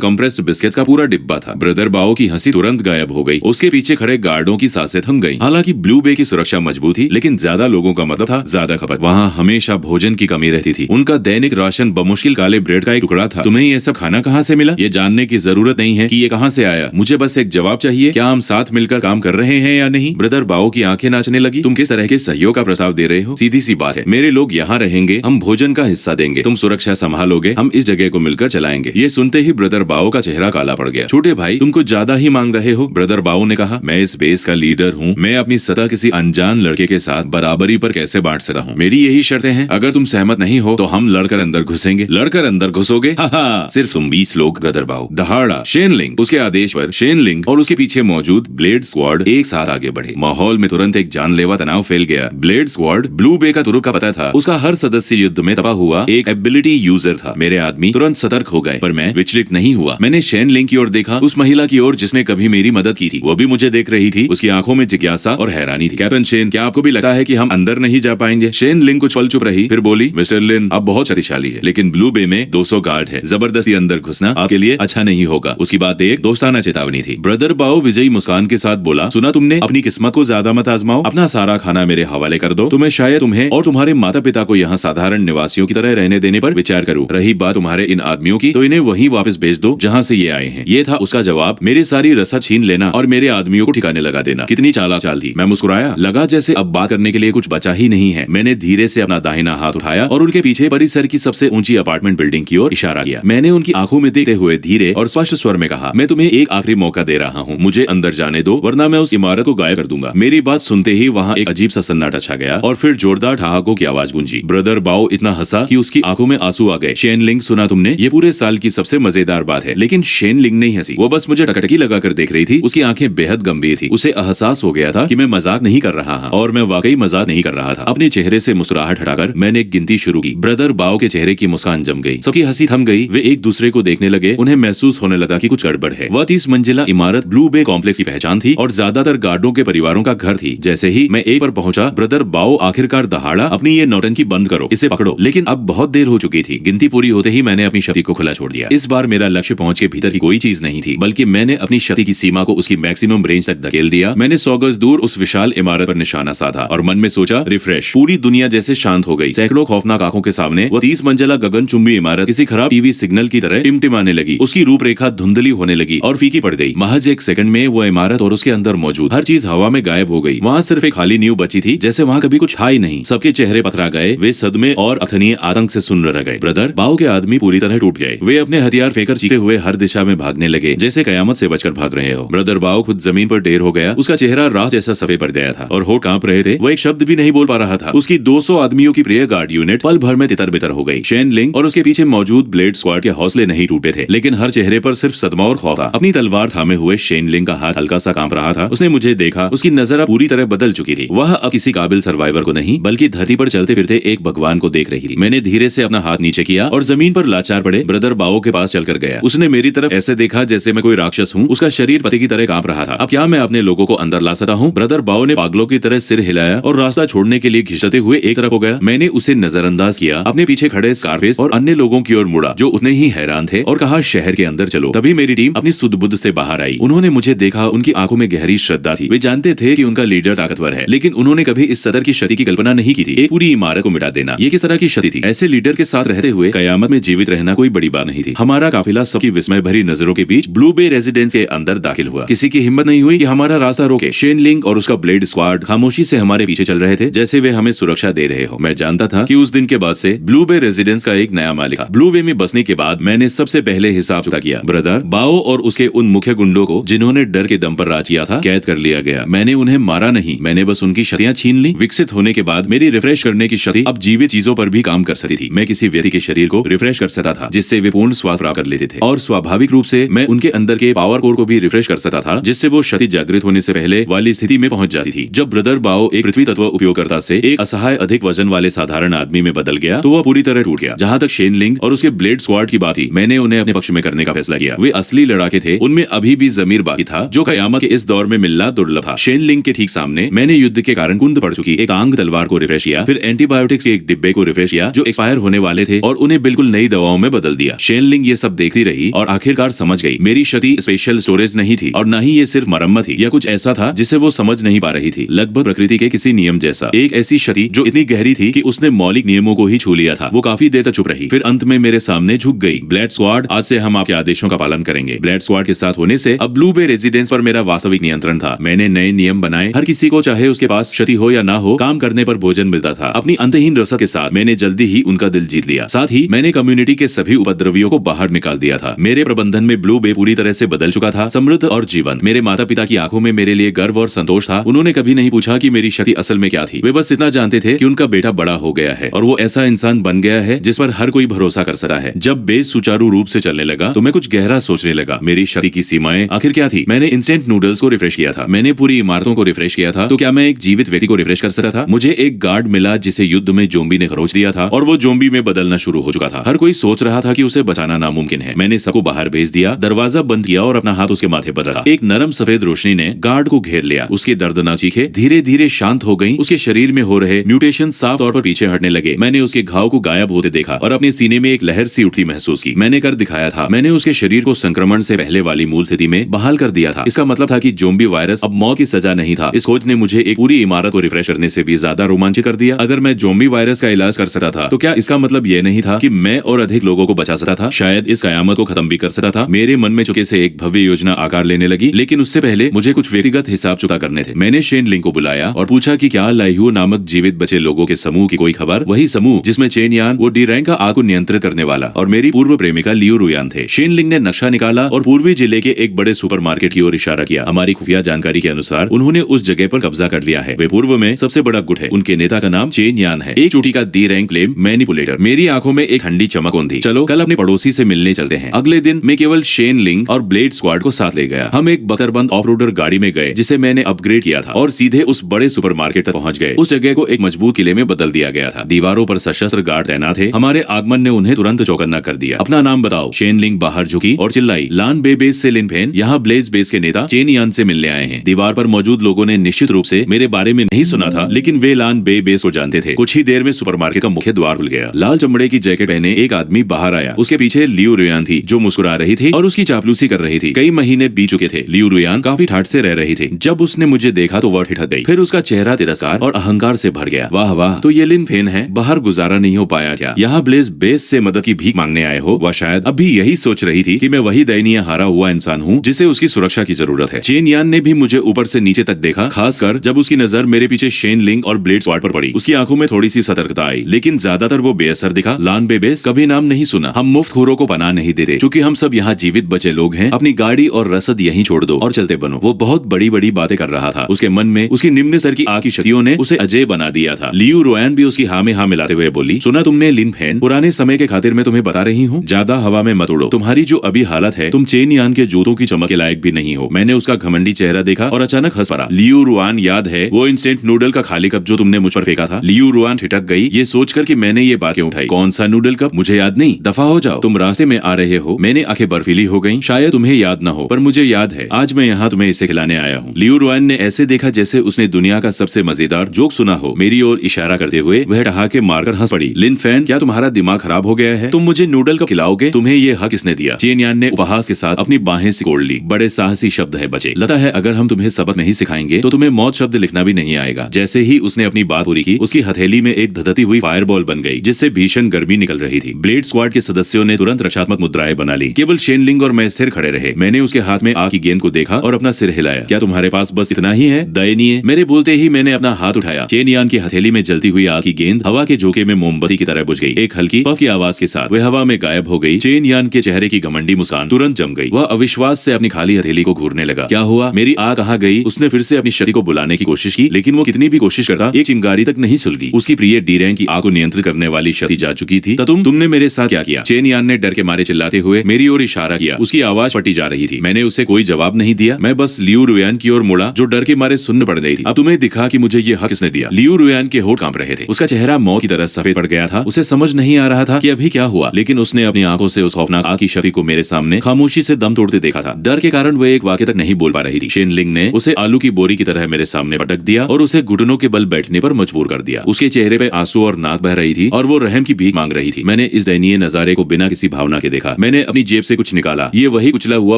कंप्रेस्ड बिस्किट का पूरा डिब्बा था। ब्रदर बाओ की हंसी तुरंत गायब हो गई। उसके पीछे खड़े गार्डों की सांसें थम गईं। हालांकि ब्लू बे की सुरक्षा मजबूत थी, लेकिन ज्यादा लोगों का मतलब था ज्यादा खपत। वहाँ हमेशा भोजन की कमी रहती थी। उनका दैनिक राशन बमुश्किल काले ब्रेड का एक टुकड़ा था। तुम्हें ये सब खाना कहाँ से मिला? ये जानने की जरूरत नहीं है कि ये कहाँ से आया। मुझे बस एक जवाब चाहिए, क्या हम साथ मिलकर काम कर रहे हैं या नहीं? ब्रदर बाओ की आंखें नाचने लगी। तुम किस तरह के सहयोग का प्रस्ताव दे रहे हो? सीधी सी बात है, मेरे लोग यहाँ रहेंगे, हम भोजन का हिस्सा देंगे, तुम सुरक्षा संभालोगे, हम इस जगह को मिलकर चलाएंगे। ये सुनते ही ब्रदर बाओ का चेहरा काला पड़ गया। छोटे भाई, तुम कुछ ज्यादा ही मांग रहे हो, ब्रदर बाओ ने कहा। मैं इस बेस का लीडर हूँ, मैं अपनी सत्ता किसी अनजान लड़के के साथ बराबरी पर कैसे बांट सकता हूँ? मेरी यही शर्तें हैं। अगर तुम सहमत नहीं हो तो हम लड़कर अंदर घुसेंगे। लड़कर अंदर घुसोगे? हाँ, सिर्फ तुम 20 लोग। ब्रदर बाओ दहाड़ा शेनलिंग। उसके आदेश पर शेनलिंग और उसके पीछे मौजूद ब्लेड स्क्वाड एक साथ आगे बढ़े। माहौल में तुरंत एक जानलेवा तनाव फैल गया। ब्लेड स्क्वाड ब्लू बे का तुरुप का पता था। उसका हर सदस्य युद्ध में तपा हुआ एक एबिलिटी यूजर था। मेरे आदमी तुरंत सतर्क हो गए, पर मैं विचलित नहीं हुआ। मैंने शेनलिंग की ओर देखा, उस महिला की ओर जिसने कभी मेरी मदद की थी। वो भी मुझे देख रही थी। उसकी आंखों में जिज्ञासा और हैरानी थी। कैप्टन शेन, क्या आपको भी लगता है कि हम अंदर नहीं जा पाएंगे? शेनलिंग कुछ पल चुप रही, फिर बोली, मिस्टर लिन, आप बहुत शक्तिशाली है, लेकिन ब्लू बे में 200 गार्ड है। जबरदस्ती अंदर घुसना आपके लिए अच्छा नहीं होगा। उसकी बात एक दोस्ताना चेतावनी थी। ब्रदर बाओ विजयी मुस्कान के साथ बोला, सुना तुमने? अपनी किस्मत को ज्यादा मत आजमाओ, अपना सारा खाना मेरे हवाले कर दो। तुम्हें शायद तुम्हें और तुम्हारे माता पिता को यहाँ साधारण निवासियों की तरह रहने देने पर विचार करूं। रही बात तुम्हारे इन आदमियों की, तो इन्हें वहीं वापस भेज दो जहाँ से ये आए हैं। ये था उसका जवाब। मेरी सारी रसद छीन लेना और मेरे आदमियों को ठिकाने लगा देना। कितनी चालाक चाल थी। मैं मुस्कुराया, लगा जैसे अब बात करने के लिए कुछ बचा ही नहीं है। मैंने धीरे से अपना दाहिना हाथ उठाया और उनके पीछे परिसर की सबसे ऊंची अपार्टमेंट बिल्डिंग की ओर इशारा किया। मैंने उनकी आंखों में देखते हुए धीरे और स्पष्ट स्वर में कहा, मैं तुम्हें एक आखिरी मौका दे रहा हूँ, मुझे अंदर जाने दो, वरना मैं उस इमारत को गायब कर दूंगा। मेरी बात सुनते ही वहाँ एक अजीब सा सन्नाटा छा गया और फिर जोरदार ठहाकों की आवाज गूंजी। ब्रदर बाओ इतना हंसा कि उसकी आंखों में आंसू आ गए। शेनलिंग, सुना तुमने? ये पूरे साल की सबसे मजेदार बात है। लेकिन शेनलिंग नहीं हंसी, वो बस मुझे टकटकी लगाकर देख रही थी। उसकी आंखें बेहद गंभीर थी। उसे एहसास हो गया था कि मैं मजाक नहीं कर रहा था, और मैं वाकई मजाक नहीं कर रहा था। अपने चेहरे से मुस्कुराहट हटाकर मैंने एक गिनती शुरू की। ब्रदर बाओ के चेहरे की मुस्कान जम गई, सबकी हंसी थम गई। वे एक दूसरे को देखने लगे। उन्हें महसूस होने लगा कि कुछ गड़बड़ है। वह 30 मंजिला इमारत ब्लू बे कॉम्प्लेक्स की पहचान थी और ज्यादातर गार्डों के परिवारों का घर थी। जैसे ही मैं एक पर पहुंचा, ब्रदर बाओ आखिरकार दहाड़ा, अपनी ये नौटंकी बंद करो, इसे पकड़ो। लेकिन अब बहुत देर हो चुकी थी। गिनती पूरी होते ही मैंने अपनी शक्ति को खुला छोड़ दिया। इस बार मेरा लक्ष्य पहुंच के भीतर की कोई चीज नहीं थी, बल्कि मैंने अपनी शक्ति की सीमा को उसकी मैक्सिमम रेंज तक धकेल दिया। मैंने 100 गज दूर उस विशाल इमारत पर निशाना साधा और मन में सोचा, रिफ्रेश। पूरी दुनिया जैसे शांत हो गई। सैकड़ों खौफनाक आंखों के सामने वो 30 मंजिला गगनचुंबी इमारत किसी खराब टीवी सिग्नल की तरह टिमटिमाने लगी। उसकी रूपरेखा धुंधली होने लगी और फीकी पड़ गई। महज एक सेकंड में वो इमारत और उसके अंदर मौजूद हर चीज हवा में गायब हो गई। वहाँ सिर्फ एक खाली नींव बची थी, जैसे वहाँ कभी कुछ था ही नहीं। सबके चेहरे पथरा गए। वे सदमे और अथनीय आतंक से सुन्न रह गए। ब्रदर बाओ के आदमी पूरी तरह टूट गए। वे अपने हथियार फेंकर चीखते हुए हर दिशा में भागने लगे, जैसे कयामत से बचकर भाग रहे हो। ब्रदर बाओ खुद जमीन पर ढेर हो गया। उसका चेहरा राह जैसा सफेद पड़ गया था और होठ कांप रहे थे। वो एक शब्द भी नहीं बोल पा रहा था। उसकी 200 आदमियों की प्रिय गार्ड यूनिट पल भर में तितर बितर हो गई। शेनलिंग और उसके पीछे मौजूद ब्लेड स्क्वाड के हौसले नहीं टूटे थे, लेकिन हर चेहरे पर सिर्फ सदमा और खौफ था। अपनी तलवार थामे हुए शेनलिंग का हाथ हल्का सा कांप रहा था। उसने मुझे देखा। उसकी नजर अब पूरी तरह बदल चुकी थी। वह अब किसी काबिल सर्वाइवर को नहीं, बल्कि धरती पर चलते फिरते एक भगवान को देख रही थी। मैंने धीरे से अपना हाथ नीचे किया और जमीन पर लाचार पड़े ब्रदर बाओ के पास चलकर गया। उसने मेरी तरफ ऐसे देखा जैसे मैं कोई राक्षस हूँ। उसका शरीर पति की तरह कांप रहा था। अब क्या मैं अपने लोगों को अंदर ला सकता हूँ? ब्रदर बाओ ने पागलों की तरह सिर हिलाया और रास्ता छोड़ने के लिए घिसते हुए एक तरफ हो गया। मैंने उसे नजरअंदाज किया। अपने पीछे खड़े स्कारफेस और अन्य लोगों की ओर मुड़ा, जो उतने ही हैरान थे, और कहा, शहर के अंदर चलो। तभी मेरी टीम अपनी सुध बुद्ध से बाहर आई। उन्होंने मुझे देखा। उनकी आंखों में गहरी श्रद्धा थी। वे जानते थे कि उनका लीडर ताकतवर है, लेकिन उन्होंने कभी इस सदर की शक्ति की कल्पना नहीं की थी। एक पूरी इमारत को मिटा देना, ये किस तरह की शक्ति थी? ऐसे लीडर के साथ रहते हुए कयामत में जीवित रहना कोई बड़ी बात नहीं थी। हमारा काफिला सबकी विस्मय भरी नजरों के बीच ब्लू बे रेजिडेंस के अंदर दाखिल हुआ। किसी की हिम्मत नहीं हुई कि हमारा रास्ता रोके। शेनलिंग और उसका ब्लेड स्क्वाड खामोशी से हमारे पीछे चल रहे थे, जैसे वे हमें सुरक्षा दे रहे हो। मैं जानता था कि उस दिन के बाद से ब्लू बे रेजिडेंस का एक नया मालिक था। ब्लू बे में बसने के बाद मैंने सबसे पहले हिसाब चुका किया। ब्रदर बाओ और उसके उन मुख्य गुंडों को जिन्होंने डर के दम पर राज किया था, कैद कर लिया गया। मैंने उन्हें मारा नहीं, मैंने बस उनकी शक्तियां छीन ली। विकसित होने के बाद मेरी रिफ्रेश करने की शक्ति अब जीवित चीजों पर भी काम कर सकती थी। मैं किसी व्यक्ति के शरीर को रिफ्रेश कर सकता था, जिससे वे पूर्ण स्वास्थ्य प्राप्त कर लेते थे, और स्वाभाविक रूप से मैं उनके अंदर के पावर कोर को भी रिफ्रेश कर सकता था, जिससे वो शक्ति जागृत होने से पहले वाली स्थिति में पहुंच जाती थी। जब ब्रदर बाओ एक पृथ्वी तत्व उपयोगकर्ता से एक असहाय अधिक वजन वाले साधारण आदमी में बदल गया, तो वह पूरी तरह टूट गया। जहां तक शेनलिंग और उसके ब्लेड स्क्वाड की बात थी, मैंने उन्हें अपने पक्ष में करने का फैसला किया। वे असली लड़ाके थे। उनमें अभी भी जमीर बाकी था, जो कयामत के इस दौर में मिलना दुर्लभ था। शेनलिंग के ठीक सामने मैंने युद्ध के कारण कुंद पड़ चुकी एक तांग तलवार को रिफ्रेश किया, फिर एंटीबायोटिक्स के एक डिब्बे को रिफ्रेश रिफ्रेश किया जो एक्सपायर होने वाले थे और उन्हें बिल्कुल नई दवाओं में बदल दिया। शेनलिंग ये सब देखती रही और आखिरकार समझ गई मेरी क्षति स्पेशल स्टोरेज नहीं थी और न ही ये सिर्फ मरम्मत थी या कुछ ऐसा था जिसे वो समझ नहीं पा रही थी, लगभग प्रकृति के किसी नियम जैसा। एक ऐसी क्षति जो इतनी गहरी थी कि उसने मौलिक नियमों को ही छू लिया था। वो काफी देर तक चुप रही, फिर अंत में मेरे सामने झुक गई। ब्लेड स्क्वाड, आज से हम आपके आदेशों का पालन करेंगे। ब्लेड स्क्वाड के साथ होने से अब ब्लू बे रेजिडेंस पर मेरा वास्तविक नियंत्रण था। मैंने नए नियम बनाए, हर किसी को चाहे उसके पास क्षति हो या ना हो काम करने पर भोजन मिलता था। अपनी अंतहीन रसद के साथ मैंने जल्दी ही उनका दिल जीत लिया। साथ ही मैंने कम्युनिटी के सभी उपद्रवियों को बाहर निकाल दिया था। मेरे प्रबंधन में ब्लू बे पूरी तरह से बदल चुका था, समृद्ध और जीवंत। मेरे माता पिता की आंखों में मेरे लिए गर्व और संतोष था। उन्होंने कभी नहीं पूछा कि मेरी क्षति असल में क्या थी। वे बस इतना जानते थे कि उनका बेटा बड़ा हो गया है और वो ऐसा इंसान बन गया है जिस पर हर कोई भरोसा कर सकता है। जब बेस सुचारू रूप से चलने लगा तो मैं कुछ गहरा सोचने लगा। मेरी क्षति की सीमाएं आखिर क्या थी? मैंने इंस्टेंट नूडल्स को रिफ्रेश किया था, मैंने पूरी इमारतों को रिफ्रेश किया था, तो क्या मैं एक जीवित व्यक्ति को रिफ्रेश कर सकता था? मुझे एक गार्ड मिला जिसे युद्ध में जोम्बी ने खरोच दिया था और वो जोम्बी में बदलना शुरू हो चुका था। हर कोई सोच रहा था कि उसे बचाना नामुमकिन है। मैंने सबको बाहर भेज दिया, दरवाजा बंद किया और अपना हाथ उसके माथे पर रखा। एक नरम सफेद रोशनी ने गार्ड को घेर लिया। उसकी दर्दनाक चीखें धीरे धीरे शांत हो गईं। उसके शरीर में हो रहे म्यूटेशन साफ तौर पर पीछे हटने लगे। मैंने उसके घाव को गायब होते देखा और अपने सीने में एक लहर सी उठती महसूस की। मैंने कर दिखाया था। मैंने उसके शरीर को संक्रमण से पहले वाली मूल स्थिति में बहाल कर दिया था। इसका मतलब था कि जोम्बी वायरस अब मौत की सजा नहीं था। इस खोज ने मुझे एक पूरी इमारत को रिफ्रेश करने से भी ज्यादा रोमांचित कर दिया। अगर मैं जोम्बी वायरस का इलाज कर सकता था तो क्या इसका मतलब यह नहीं था कि मैं और अधिक लोगों को बचा सकता था? शायद इस कयामत को खत्म भी कर सकता था। मेरे मन में चुके से एक भव्य योजना आकार लेने लगी, लेकिन उससे पहले मुझे कुछ व्यक्तिगत हिसाब चुका करने थे। मैंने शेनलिंग को बुलाया और पूछा कि क्या लाइहू नामक जीवित बचे लोगों के समूह की कोई खबर? वही समूह जिसमें चेन यान, वो डी रैंक का आग को नियंत्रित करने वाला और मेरी पूर्व प्रेमिका लियू रुयान थे। शेनलिंग ने नक्शा निकाला और पूर्वी जिले के एक बड़े सुपरमार्केट की ओर इशारा किया। हमारी खुफिया जानकारी के अनुसार उन्होंने उस जगह पर कब्जा कर लिया है। वे पूर्व में सबसे बड़ा गुट है। उनके नेता का नाम चेन यान है, एक चोटी का डी रैंक क्लेम मैनिपुलेटर। मेरी आंखों में एक ठंडी चमक थी। चलो कल अपने पड़ोसी से मिलने चलते हैं। अगले दिन मैं केवल शेनलिंग और ब्लेड स्क्वाड को साथ ले गया। हम एक बकरबंद ऑफ-रोडर गाड़ी में गए जिसे मैंने अपग्रेड किया था और सीधे उस बड़े सुपरमार्केट तक पहुंच गए। उस जगह को एक मजबूत किले में बदल दिया गया था। दीवारों पर सशस्त्र गार्ड तैनात थे। हमारे आगमन ने उन्हें तुरंत चौकन्ना कर दिया। अपना नाम बताओ। शेनलिंग बाहर झुकी और चिल्लाई, लान बे बेस से लिनफेन, यहाँ ब्लेज बेस के नेता चेन यान से मिलने आए हैं। दीवार पर मौजूद लोगों ने निश्चित रूप से मेरे बारे में नहीं सुना था, लेकिन वे लान बे बेस को जानते थे। कुछ ही देर में सुपरमार्केट का मुख्य द्वार खुल गया। लाल चमड़े की जैकेट पहने एक आदमी बाहर आया। उसके पीछे लियू रुयान थी जो मुस्कुरा रही थी और उसकी चापलूसी कर रही थी। कई महीने बीत चुके थे। लियू रुयान काफी ठाठ से रह रही थी। जब उसने मुझे देखा तो वह ठिठक गई। फिर उसका चेहरा तिरस्कार और अहंकार से भर गया। वाह वाह, तो ये लिनफेन है? बाहर गुजारा नहीं हो पाया क्या? यहाँ ब्लेज बेस से मदद की भीख मांगने आए हो? वह शायद अब भी यही सोच रही थी कि मैं वही दयनीय हारा हुआ इंसान हूँ जिसे उसकी सुरक्षा की जरूरत है। चेन यान ने भी मुझे ऊपर से नीचे तक देखा, खासकर जब उसकी नजर मेरे पीछे शेनलिंग और ब्लेड स्क्वाड पर पड़ी। उसकी आंखों में थोड़ी सी सतर्कता आई, लेकिन ज्यादातर वो बेअसर दिखा। लान बे बेस कभी नाम नहीं सुना। हम मुफ्तखोरों को पनाह नहीं देते, क्योंकि हम सब यहाँ जीवित बचे लोग हैं। अपनी गाड़ी और रसद यहीं छोड़ दो और चलते बनो। वो बहुत बड़ी बड़ी बातें कर रहा था। उसके मन में उसकी निम्न स्तर की आग की क्षतियों ने उसे अजय बना दिया था। लियू रुयान भी उसकी हाँ में हाँ मिलाते हुए बोली, सुना तुमने लिनफेन? पुराने समय के खातिर मैं तुम्हें बता रही हूँ, ज्यादा हवा में मत उड़ो। तुम्हारी जो अभी हालत है, तुम चेन यान के जूतों की चमक के लायक भी नहीं हो। मैंने उसका घमंडी चेहरा देखा और अचानक हंस पड़ा। लियू रुयान, याद है वो इंस्टेंट नूडल का खाली कप जो तुमने मुझ पर फेंका था? लियू रुयान ठिठक गई, ये सोचकर कि मैंने ये बात क्यों उठाई। कौन सा नूडल कप? मुझे याद नहीं। दफा हो जाओ, तुम रास्ते में आ रहे हो। मैंने आंखें बर्फीली हो गईं। शायद तुम्हें याद न हो, पर मुझे याद है। आज मैं यहाँ तुम्हें इसे खिलाने आया हूँ। लियू रुयान ने ऐसे देखा जैसे उसने दुनिया का सबसे मजेदार जोक सुना हो। मेरी ओर इशारा करते हुए वह ठहाके मारकर हंस पड़ी। लिनफेन, क्या तुम्हारा दिमाग खराब हो गया है? तुम मुझे नूडल कप खिलाओगे? तुम्हें ये हक किसने दिया? चेन यान ने उपहास के साथ अपनी बाहें सिकोड़ ली। बड़े साहसी शब्द है बचे। लगता है अगर हम तुम्हें सबक नहीं सिखाएंगे तो तुम्हें मौत शब्द लिखना भी नहीं आएगा। जैसे ही उसने अपनी बात पूरी की, उसकी हथेली में एक धधती हुई फायरबॉल बन गई जिससे भीषण गर्मी निकल रही थी। ब्लेड स्क्वाड के सदस्यों ने तुरंत रक्षात्मक मुद्राएं बना ली। केवल शेनलिंग और मैं स्थिर खड़े रहे। मैंने उसके हाथ में आग की गेंद को देखा और अपना सिर हिलाया। क्या तुम्हारे पास बस इतना ही है? दयनीय। मेरे बोलते ही मैंने अपना हाथ उठाया। चेन यान की हथेली में जलती हुई आग की गेंद हवा के झोंके में मोमबत्ती की तरह बुझ गई। एक हल्की पफ की आवाज के साथ वह हवा में गायब हो गई। चेन यान के चेहरे की घमंडी मुस्कान तुरंत जम गई। वह अविश्वास से अपनी खाली हथेली को घूरने लगा। क्या हुआ? मेरी आग कहाँ गई? उसने फिर से अपनी शक्ति को बुलाने की कोशिश की, लेकिन वो कितनी भी कोशिश करता एक चिंगारी तक नहीं सुलगी। उसकी प्रिय डी रैंक की आग को नियंत्रित करने वाली शक्ति जा चुकी थी। तुमने मेरे साथ क्या किया? चेन यान ने डर के मारे चिल्लाते हुए मेरी ओर इशारा किया। उसकी आवाज फटी जा रही थी। मैंने उसे कोई जवाब नहीं दिया। मैं बस लियू रुयान की ओर मुड़ा जो डर के मारे सुन्न पड़ गई थी। अब तुम्हें दिखा कि मुझे ये हक किसने दिया। लियू रुयान के होठ कांप रहे थे। उसका चेहरा मौत की तरह सफेद पड़ गया था। उसे समझ नहीं आ रहा था कि अभी क्या हुआ, लेकिन उसने अपनी आंखों से उस खौफनाक आग की शक्ति को मेरे सामने खामोशी से दम तोड़ते देखा था। डर के कारण वह एक वाक्य तक नहीं बोल पा रही थी। शेनलिंग ने उसे आलू की बोरी की तरह मेरे सामने पटक दिया और उसे घुटनों के बल बैठने पर मजबूर कर दिया। उसके चेहरे पे आंसू और आंख बह रही थी और वो रहम की भीख मांग रही थी। मैंने इस दयनीय नजारे को बिना किसी भावना के देखा। मैंने अपनी जेब से कुछ निकाला। ये वही कुचला हुआ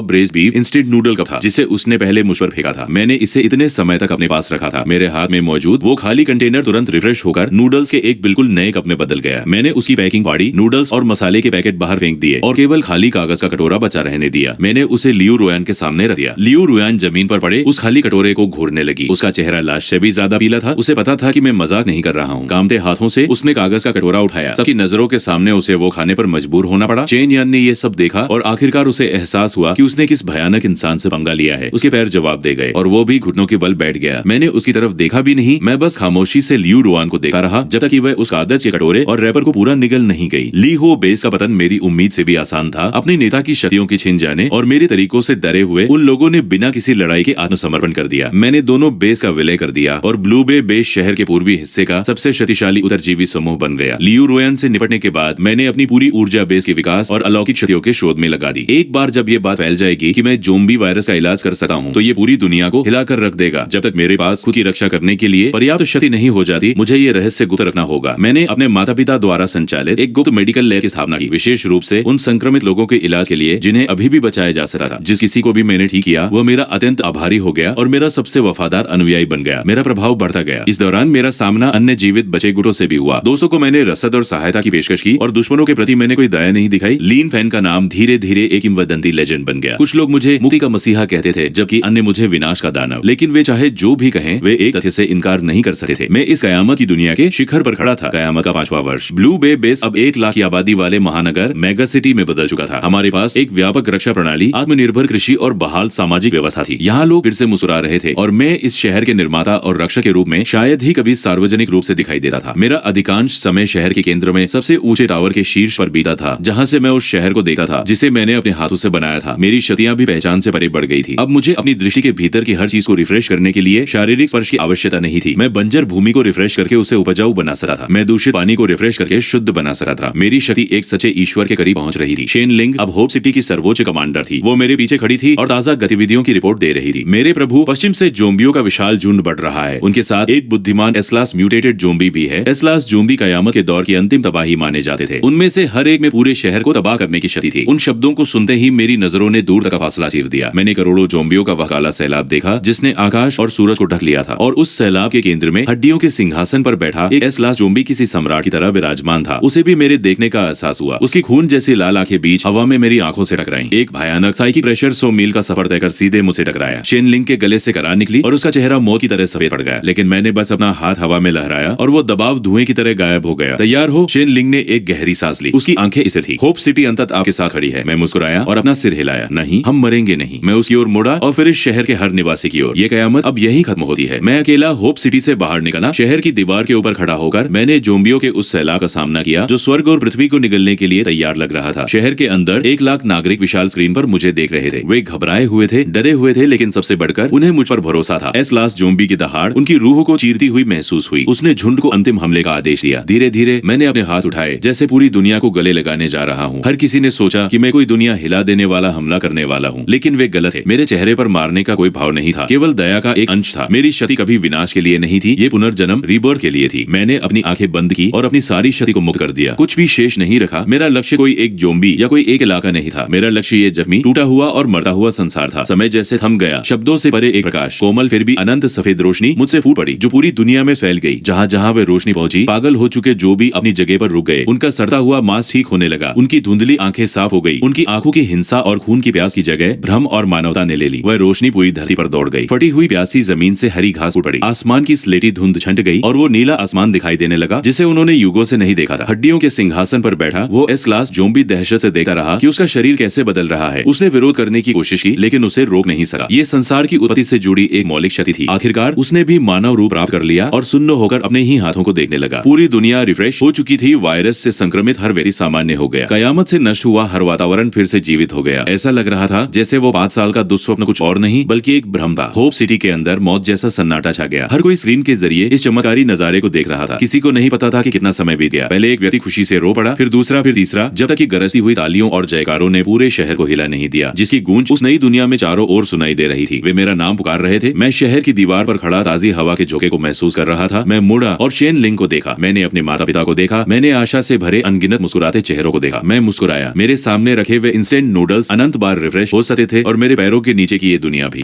ब्रेज बीफ इंस्टेंट नूडल का था जिसे उसने पहले मुझ पर फेंका था। मैंने इसे इतने समय तक अपने पास रखा था। मेरे हाथ में मौजूद वो खाली कंटेनर तुरंत रिफ्रेश होकर नूडल्स के एक बिल्कुल नए कप में बदल गया। मैंने उसकी पैकिंग फाड़ी, नूडल्स और मसाले के पैकेट बाहर फेंक दिए और केवल खाली कागज का कटोरा बचा रहने दिया। मैंने उसे लियू रुयान के सामने रख दिया। लियू रुयान जमीन पर पड़े उस खाली कटोरे को घूरने लगी। उसका चेहरा लाश से भी ज्यादा पीला था। उसे पता था कि मैं मजाक नहीं कर रहा हूँ। कांपते हाथों से उसने कागज का कटोरा उठाया। सबकी नजरों के सामने उसे वो खाने पर मजबूर होना पड़ा। चेन यान ने ये सब देखा और आखिरकार उसे एहसास हुआ कि उसने किस भयानक इंसान से पंगा लिया है। उसके पैर जवाब दे गए और वो भी घुटनों के बल बैठ गया। मैंने उसकी तरफ देखा भी नहीं। मैं बस खामोशी से लियू रुआन को देखा रहा जब तक कि वह उस कागज के कटोरे और रैपर को पूरा निगल नहीं गई। ली हो बेस का पतन मेरी उम्मीद से भी आसान था। अपने नेता की शक्तियों के छिन जाने और मेरे तरीकों से डरे हुए उन लोगों ने बिना किसी लड़ाई के आत्मसमर्पण कर दिया। मैंने दोनों बेस का विलय कर दिया और ब्लू बे बेस शहर के पूर्वी हिस्से का सबसे शक्तिशाली उत्तरजीवी समूह बन गया। लियू रुयान से निपटने के बाद मैंने अपनी पूरी ऊर्जा बेस के विकास और अलौकिक शक्तियों के शोध में लगा दी। एक बार जब ये बात फैल जाएगी कि मैं ज़ोंबी वायरस का इलाज कर सकता हूँ तो ये पूरी दुनिया को हिलाकर रख देगा। जब तक मेरे पास खुद की रक्षा करने के लिए पर्याप्त शक्ति नहीं हो जाती, मुझे ये रहस्य गुप्त रखना होगा। मैंने अपने माता पिता द्वारा संचालित एक गुप्त मेडिकल लैब की स्थापना की, विशेष रूप से उन संक्रमित लोगों के इलाज के लिए जिन्हें अभी भी बचाया जा सकता था। जिस किसी को भी मैंने ठीक किया वो मेरा अत्यंत आभारी हो गया और मेरा सबसे वफादार अनुयायी बन गया। मेरा प्रभाव बढ़ता गया। इस दौरान मेरा सामना अन्य जीवित बचे गुटों से भी हुआ। दोस्तों को मैंने रसद और सहायता की पेशकश की और दुश्मनों के प्रति मैंने कोई दया नहीं दिखाई। लीन फैन का नाम धीरे धीरे एक किंवदंती लेजेंड बन गया। कुछ लोग मुझे मुक्ति का मसीहा कहते थे जबकि अन्य मुझे विनाश का दानव। लेकिन वे चाहे जो भी कहें, वे एक तथ्य से इनकार नहीं कर सकते थे। मैं इस कयामत की दुनिया के शिखर पर खड़ा था। कयामत का 5वां वर्ष। ब्लू बे बेस अब 1 लाख की आबादी वाले महानगर मेगा सिटी में बदल चुका था। हमारे पास एक व्यापक रक्षा प्रणाली, आत्मनिर्भर कृषि और बहाल सामाजिक व्यवस्था थी। यहाँ लोग फिर से मुस्कुरा रहे थे और मैं इस शहर के निर्माता और रक्षक के रूप में शायद ही कभी सार्वजनिक रूप से दिखाई देता था। मेरा अधिकांश समय शहर के केंद्र में सबसे ऊंचे टावर के शीर्ष पर बीता था, जहाँ से मैं उस शहर को देखता था जिसे मैंने अपने हाथों से बनाया था। मेरी क्षतियां भी पहचान से परे बढ़ गई थी। अब मुझे अपनी दृष्टि के भीतर की हर चीज को रिफ्रेश करने के लिए शारीरिक स्पर्श की आवश्यकता नहीं थी। मैं बंजर भूमि को रिफ्रेश करके उसे उपजाऊ बना सकता था। मैं दूषित पानी को रिफ्रेश करके शुद्ध बना सकता था। मेरी शक्ति एक सच्चे ईश्वर के करीब पहुंच रही थी। शेन लिंग अब होप सिटी की सर्वोच्च कमांडर थी। वो मेरे पीछे खड़ी थी और ताजा गतिविधियों की रिपोर्ट दे रही थी। मेरे प्रभु, पश्चिम से जोम्बियों का विशाल झुंड बढ़ रहा है। उनके साथ एक बुद्धिमान एस्लास म्यूटेटेड जोम्बी भी है। एस्लास जोम्बी कयामत के दौर की अंतिम तबाही माने जाते थे। उनमें से हर एक में पूरे शहर को तबाह करने की शक्ति थी। उन शब्दों को सुनते ही मेरी नजरों ने दूर तक का फासला चीर दिया। मैंने करोड़ों जोम्बियों का वह काला सैलाब देखा जिसने आकाश और सूरज को ढक लिया था और उस सैलाब के केंद्र में हड्डियों के सिंहासन पर बैठा एक एस्लास जोम्बी किसी सम्राट की तरह विराजमान था। उसे भी मेरे देखने का एहसास हुआ। उसकी खून जैसी लाल आंखें बीच हवा में मेरी आंखों से टकराई। एक भयानक साइकिक प्रेशर 100 मील का सफर तय कर सीधे मुझसे टकराया। शेन लिंग के गले से करार निकली और उसका चेहरा मौत की तरह सफेद पड़ गया। लेकिन मैंने बस अपना हाथ हवा में लहराया और वो दबाव धुएं की तरह गायब हो गया। तैयार हो? शेन लिंग ने एक गहरी सांस ली। उसकी आंखें स्थिर थी। होप सिटी अंततः आपके साथ खड़ी है। मैं मुस्कुराया और अपना सिर हिलाया। नहीं, हम मरेंगे नहीं। मैं उसकी ओर मुड़ा और फिर इस शहर के हर निवासी की ओर। ये कयामत अब यही खत्म होती है। मैं अकेला होप सिटी से बाहर निकला। शहर की दीवार के ऊपर खड़ा होकर मैंने जोम्बियों के उस सैलाब का सामना किया जो स्वर्ग और पृथ्वी को निगलने के लिए तैयार लग रहा था। शहर के अंदर 1 लाख नागरिक विशाल स्क्रीन पर मुझे देख रहे थे। वे घबराए हुए थे, डरे हुए थे, लेकिन सबसे बढ़कर उन्हें मुझ पर भरोसा था। एस्लास जोम्बी की दहाड़ उनकी रूह को चीरती हुई महसूस हुई। उसने झुंड को अंतिम हमले का आदेश दिया। धीरे धीरे मैंने अपने हाथ उठाए जैसे पूरी दुनिया को गले लगाने जा रहा हूँ। हर किसी ने सोचा कि मैं कोई दुनिया हिला देने वाला हमला करने वाला हूँ, लेकिन वे गलत थे। मेरे चेहरे पर मारने का कोई भाव नहीं था, केवल दया का एक अंश था। मेरी शक्ति कभी विनाश के लिए नहीं थी, ये पुनर्जन्म रीबर्थ के लिए थी। मैंने अपनी आंखें बंद की और अपनी सारी शक्ति को मुक्त कर दिया। कुछ भी शेष नहीं रखा। मेरा लक्ष्य कोई एक जोम्बी या कोई एक इलाका नहीं था। मेरा लक्ष्य ये जख्मी, टूटा हुआ और मरता हुआ संसार था। समय जैसे थम गया। शब्दों से परे एक प्रकाश, कोमल फिर भी अनंत सफेद रोशनी मुझसे फूट पड़ी जो पूरी दुनिया में फैल गई। जहाँ जहाँ वे रोशनी पहुंची, पागल हो चुके जो भी अपनी जगह पर रुक गए। उनका सड़ता हुआ मांस ठीक होने लगा। उनकी धुंधली आंखें साफ हो गई। उनकी आंखों की हिंसा और खून की प्यास की जगह भ्रम और मानवता ने ले ली। वह रोशनी पूरी धरती पर दौड़ गई। फटी हुई प्यासी जमीन से हरी घास उड़ पड़ी। आसमान की स्लेटी धुंध छंट गई और वो नीला आसमान दिखाई देने लगा जिसे उन्होंने युगों से नहीं देखा था। हड्डियों के सिंहासन पर बैठा वो एस्लास जोम्बी दहशत से देखता रहा कि उसका शरीर कैसे बदल रहा है। उसने विरोध करने की कोशिश की लेकिन उसे रोक नहीं सका। ये संसार की उत्पत्ति से जुड़ी एक मौलिक शक्ति थी। आखिरकार उसने भी मानव रूप प्राप्त कर लिया और सुन्न होकर अपने ही हाथों को देखने लगा। पूरी दुनिया रिफ्रेश हो चुकी थी। वायरस से संक्रमित हर व्यक्ति सामान्य हो गया। कयामत से नष्ट हुआ हर वातावरण फिर से जीवित हो गया। ऐसा लग रहा था जैसे वो 5 साल का दुस्वप्न कुछ और नहीं बल्कि एक भ्रम था। होप सिटी के अंदर मौत जैसा सन्नाटा छा गया। हर कोई स्क्रीन के जरिए इस चमत्कारी नजारे को देख रहा था। किसी को नहीं पता था कि कितना समय बीत गया। पहले एक व्यक्ति खुशी से रो पड़ा, फिर दूसरा, फिर तीसरा, जब तक कि गरजती हुई तालियों और जयकारों ने पूरे शहर को हिला नहीं दिया, जिसकी गूंज उस नई दुनिया में चारों ओर सुनाई दे रही थी। वे मेरा नाम पुकार रहे थे। मैं शहर की दीवार पर खड़ा ताजी हवा के झोंके को महसूस कर रहा था। मैं मुड़ा और शेन लिंग को देखा। मैंने अपने माता पिता को देखा, मैंने आशा से भरे अनगिनत मुस्कुराते चेहरों को देखा। मैं मुस्कुराया। मेरे सामने रखे हुए इंस्टेंट नूडल्स अनंत बार रिफ्रेश हो सकते थे और मेरे पैरों के नीचे की ये दुनिया भी।